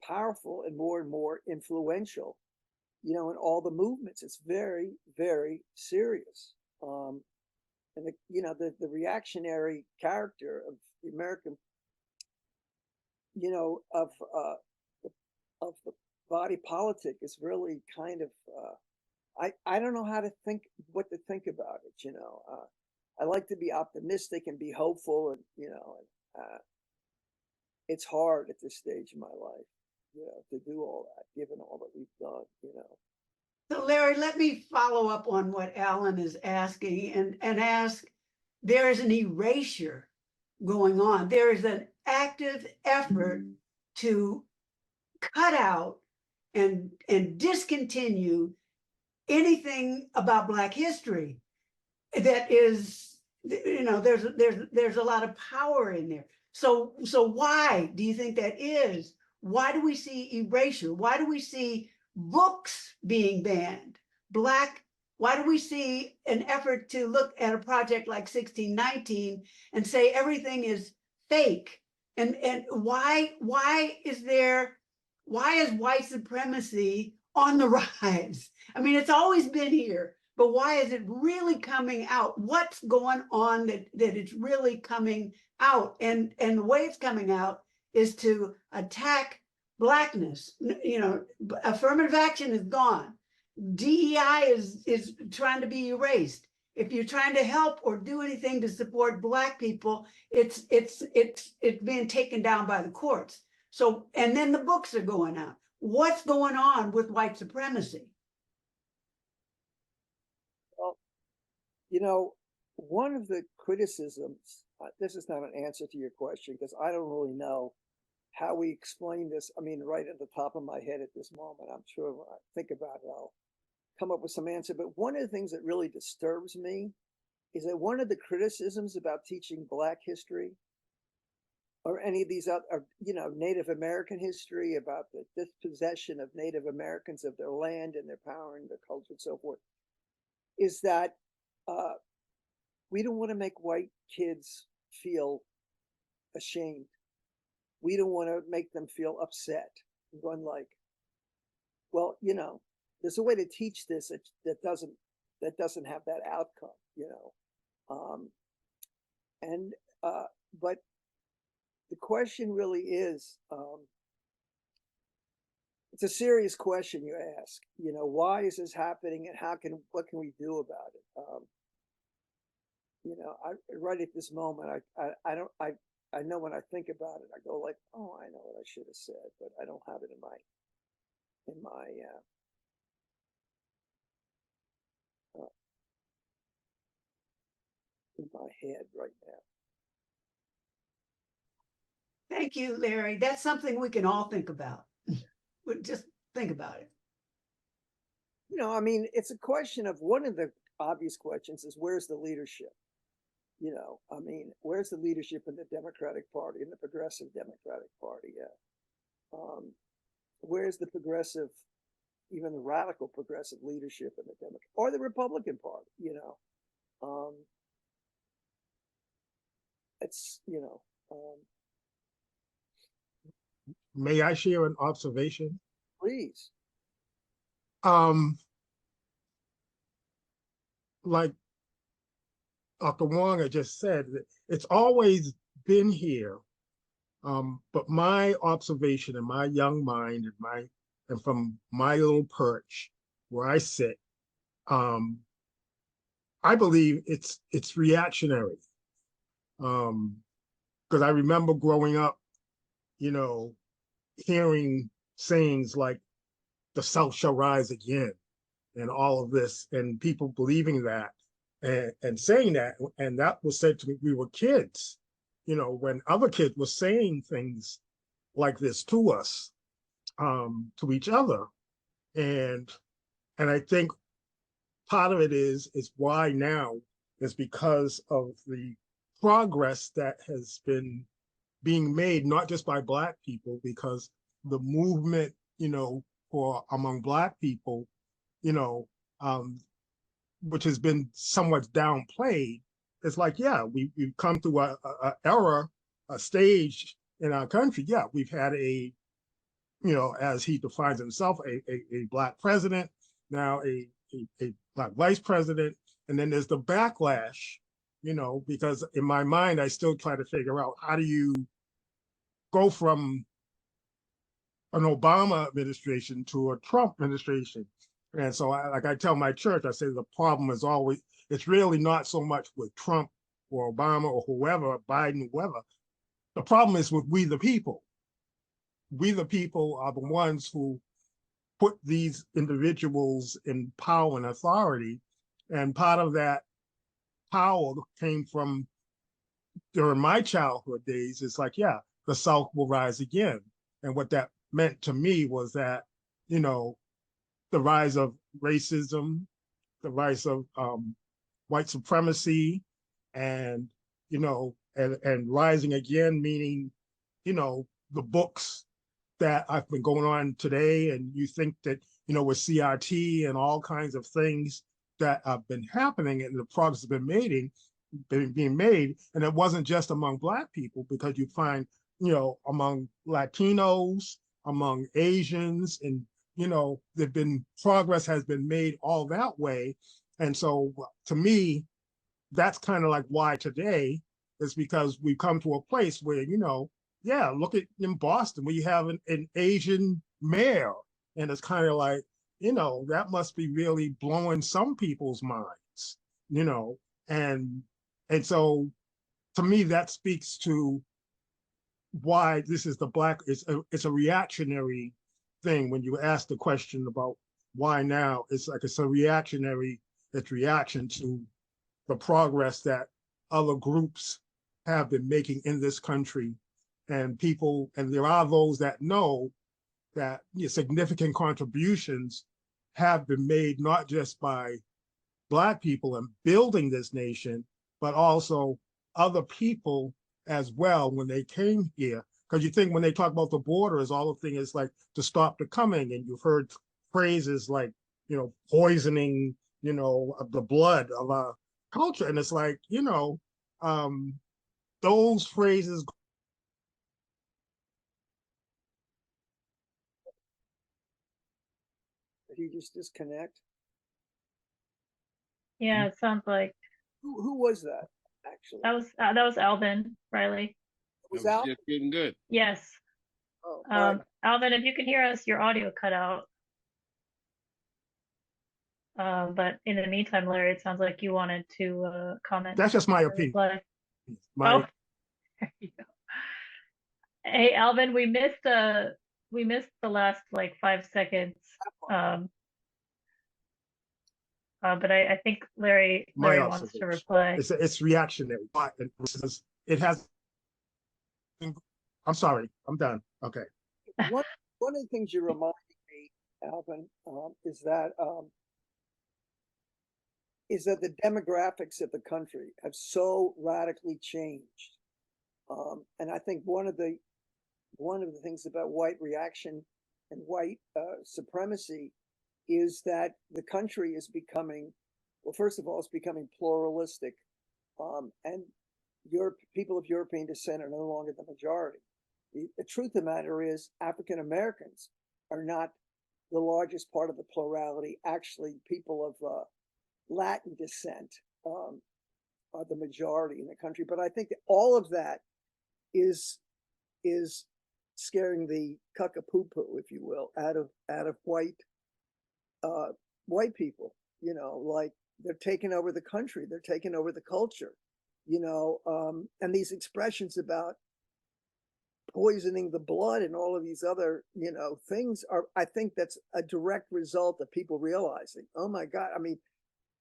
powerful and more influential, in all the movements. It's very, very serious. And the reactionary character of the American, of the body politic is really kind of, I don't know what to think about it. I like to be optimistic and be hopeful, and it's hard at this stage in my life, to do all that, given all that we've done. So Larry, let me follow up on what Alan is asking and ask, there is an erasure going on. There is an active effort to cut out and discontinue anything about Black history that is, there's a lot of power in there. So why do you think that is? Why do we see erasure? Why do we see books being banned? Why do we see an effort to look at a project like 1619 and say everything is fake? And why is white supremacy on the rise? I mean, it's always been here, but why is it really coming out? What's going on that it's really coming out? And the way it's coming out is to attack Blackness. Affirmative action is gone. DEI is trying to be erased. If you're trying to help or do anything to support Black people, it's being taken down by the courts. So, and then the books are going out. What's going on with white supremacy? Well, one of the criticisms, this is not an answer to your question because I don't really know how we explain this. I mean, right at the top of my head at this moment, I'm sure when I think about it, I'll come up with some answer. But one of the things that really disturbs me is that one of the criticisms about teaching Black history or any of these other, Native American history, about the dispossession of Native Americans of their land and their power and their culture and so forth, is that we don't want to make white kids feel ashamed. We don't want to make them feel upset. Going like, well, there's a way to teach this that doesn't have that outcome, but the question really is, it's a serious question you ask. Why is this happening, and what can we do about it? Right at this moment, I know when I think about it, I go like, oh, I know what I should have said, but I don't have it in my head right now. Thank you, Larry. That's something we can all think about. Just think about it. I mean, it's a question of, one of the obvious questions is, where's the leadership? I mean, where's the leadership in the Democratic Party, in the Progressive Democratic Party? Where's the progressive, even the radical progressive leadership in the Democratic or the Republican Party? It's May I share an observation? please. Like Dr. Wong had just said, it's always been here. But my observation in my young mind and from my little perch where I sit, I believe it's reactionary. Because I remember growing up, hearing sayings like the South shall rise again and all of this, and people believing that and saying that. And that was said to me, we were kids, when other kids were saying things like this to us, to each other. And I think part of it is why now is because of the progress that has been being made, not just by Black people, because the movement, for among Black people, which has been somewhat downplayed. It's like, yeah, we've come to a era, a stage in our country. Yeah, we've had as he defines himself, a Black president, now a Black vice president, and then there's the backlash, because in my mind, I still try to figure out, how do you go from an Obama administration to a Trump administration? And so I tell my church, I say the problem is always, it's really not so much with Trump or Obama or whoever, Biden, whoever. The problem is with we the people. We the people are the ones who put these individuals in power and authority. And part of that power came from, during my childhood days, it's like, yeah, the South will rise again. And what that meant to me was that you know, the rise of racism, the rise of white supremacy, and and rising again, meaning, the books that have been going on today, and you think that, with CRT and all kinds of things that have been happening and the progress has been being made, and it wasn't just among Black people, because you find, among Latinos, among Asians, and there've been progress has been made all that way. And so to me, that's kind of like why today is because we've come to a place where, yeah, look at in Boston, where you have an Asian mayor. And it's kind of like, that must be really blowing some people's minds, and so to me, that speaks to why this is it's a reactionary thing. When you ask the question about why now, it's a reactionary, it's reaction to the progress that other groups have been making in this country, and there are those that know that significant contributions have been made, not just by Black people in building this nation, but also other people as well when they came here. Because you think when they talk about the borders, all the thing is like to stop the coming, and you've heard phrases like, poisoning, of the blood of our culture, and it's like, those phrases. Did he just disconnect? Yeah, it sounds like Who was that, actually? that was Alvin Riley. Was It was Al? just getting good. Yes. Oh, all right. Alvin, if you can hear us, your audio cut out. But in the meantime, Larry, it sounds like you wanted to comment. That's just my or opinion. reply. My Oh, there you go. Hey, Alvin, we missed the last like 5 seconds. But I think Larry my wants to observation. reply. It's reactionary, but it has. I'm sorry, I'm done. Okay. One of the things you reminded me, Alvin, is that the demographics of the country have so radically changed, and I think one of the things about white reaction and white supremacy is that the country is becoming, well, first of all, it's becoming pluralistic, and people of European descent are no longer the majority. The truth of the matter is, African Americans are not the largest part of the plurality. Actually, people of Latin descent are the majority in the country. But I think that all of that is scaring the cuckapoo, if you will, out of white people. Like they're taking over the country, they're taking over the culture. And these expressions about poisoning the blood and all of these other, things are, I think that's a direct result of people realizing, oh my God, I mean,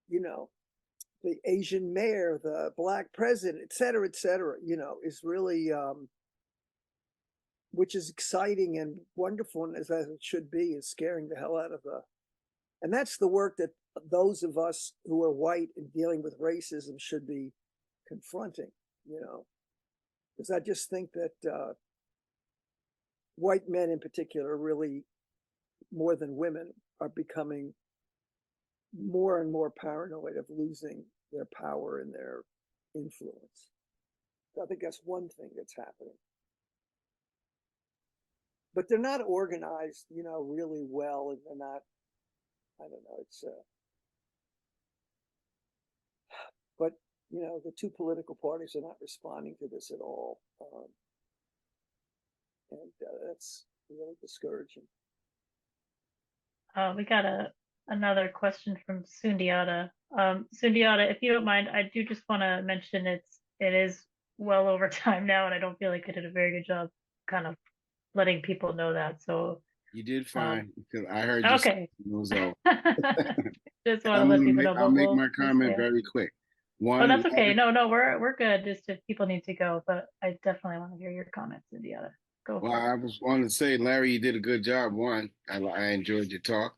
the Asian mayor, the Black president, et cetera, is really, which is exciting and wonderful, and as it should be, is scaring the hell out of and that's the work that those of us who are white and dealing with racism should be confronting, because I just think that white men in particular, really more than women, are becoming more and more paranoid of losing their power and their influence. I think that's one thing that's happening. But they're not organized, really well, and they're not, I don't know, it's but the two political parties are not responding to this at all, and that's really discouraging. We got another question from Sundiata. Sundiata, if you don't mind, I do just want to mention it is well over time now, and I don't feel like I did a very good job kind of letting people know that. So You did fine, because I heard you. Okay. So just want to let people know. I'll make my comment very quick. Oh, that's okay. No, we're good. Just if people need to go, but I definitely want to hear your comments, Indiana. Go Well, for it. I was wanting to say, Larry, you did a good job. One, I enjoyed your talk.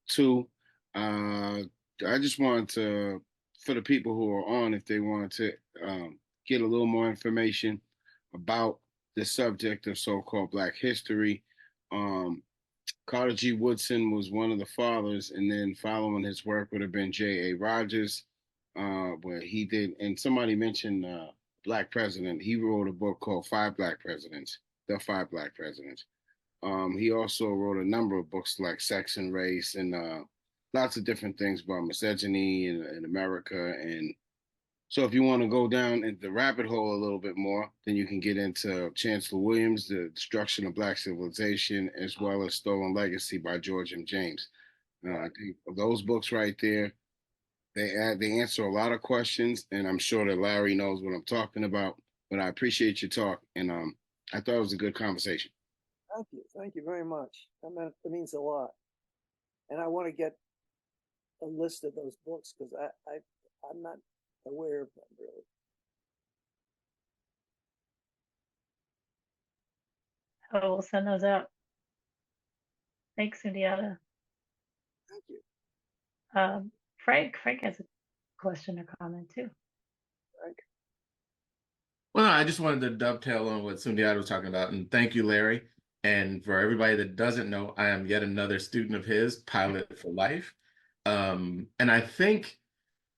Two, I just wanted to, for the people who are on, if they wanted to get a little more information about the subject of so-called Black history. Um, Carter G. Woodson was one of the fathers, and then following his work would have been J.A. Rogers, where he did, and somebody mentioned Black President. He wrote a book called Five Black Presidents, The Five Black Presidents. He also wrote a number of books like Sex and Race and lots of different things about misogyny in America. And so if you want to go down into the rabbit hole a little bit more, then you can get into Chancellor Williams, The Destruction of Black Civilization, as well as Stolen Legacy by George M. James. I think those books right there, they answer a lot of questions, and I'm sure that Larry knows what I'm talking about. But I appreciate your talk, and I thought it was a good conversation. Thank you very much. That means a lot. And I want to get a list of those books because I'm not aware of them really. Oh, we'll send those out. Thanks, Indiana. Thank you. Frank has a question or comment too. Frank. Well, no, I just wanted to dovetail on what Sundiata was talking about, and thank you, Larry. And for everybody that doesn't know, I am yet another student of his, Pilot for Life. And I think,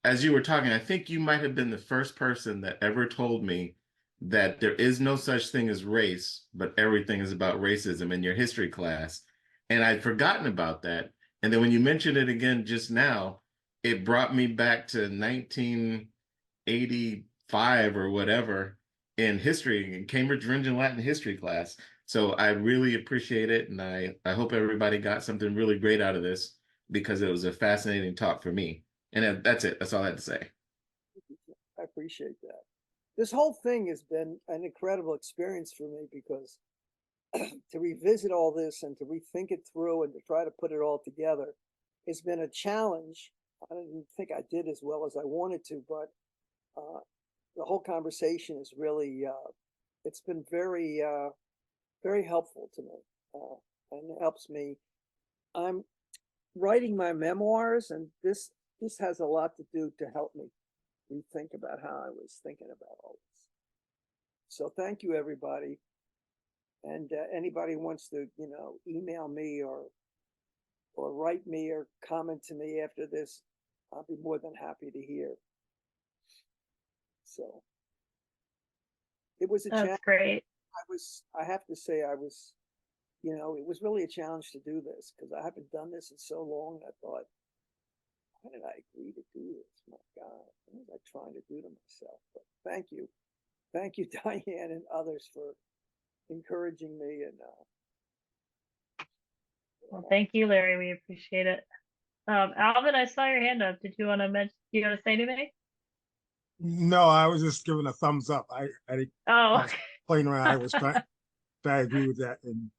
as you were talking, I think you might have been the first person that ever told me that there is no such thing as race, but everything is about racism in your history class. And I'd forgotten about that. And then when you mentioned it again just now, it brought me back to 1985 or whatever in history, in Cambridge Fringe and Latin history class. So I really appreciate it. And I hope everybody got something really great out of this because it was a fascinating talk for me. And that's it. That's all I had to say. I appreciate that. This whole thing has been an incredible experience for me because to revisit all this and to rethink it through and to try to put it all together has been a challenge. I didn't think I did as well as I wanted to, but the whole conversation is really, it's been very, very helpful to me and it helps me. I'm writing my memoirs and this has a lot to do to help me rethink about how I was thinking about all this. So thank you, everybody. And anybody wants to, email me or write me or comment to me after this, I'll be more than happy to hear. So it was a challenge. That's great. I have to say, it was really a challenge to do this because I haven't done this in so long. I thought, why did I agree to do this? My God, what was I trying to do to myself? But thank you. Thank you, Diane and others for encouraging me. And Well, thank you, Larry. We appreciate it. Alvin, I saw your hand up. Did you want to you want to say anything? No, I was just giving a thumbs up. I Oh, was playing around. I was trying to agree with that, and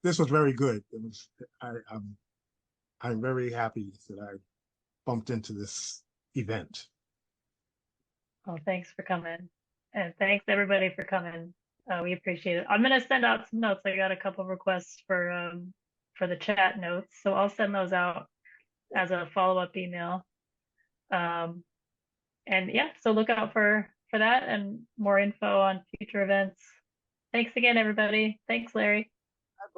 this was very good. It was. I'm very happy that I bumped into this event. well, thanks for coming. And thanks everybody for coming. We appreciate it. I'm gonna send out some notes. I got a couple requests for the chat notes. So I'll send those out as a follow-up email. And yeah, so look out for that and more info on future events. Thanks again, everybody. Thanks, Larry.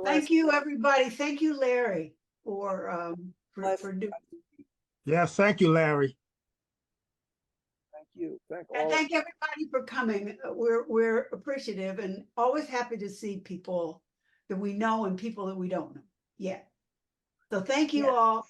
Thank you, everybody. Thank you, Larry, for doing. Yes, thank you, Larry. thank you. Thank And all. thank everybody for coming. We're appreciative and always happy to see people that we know and people that we don't know yet. So thank you Yes. all.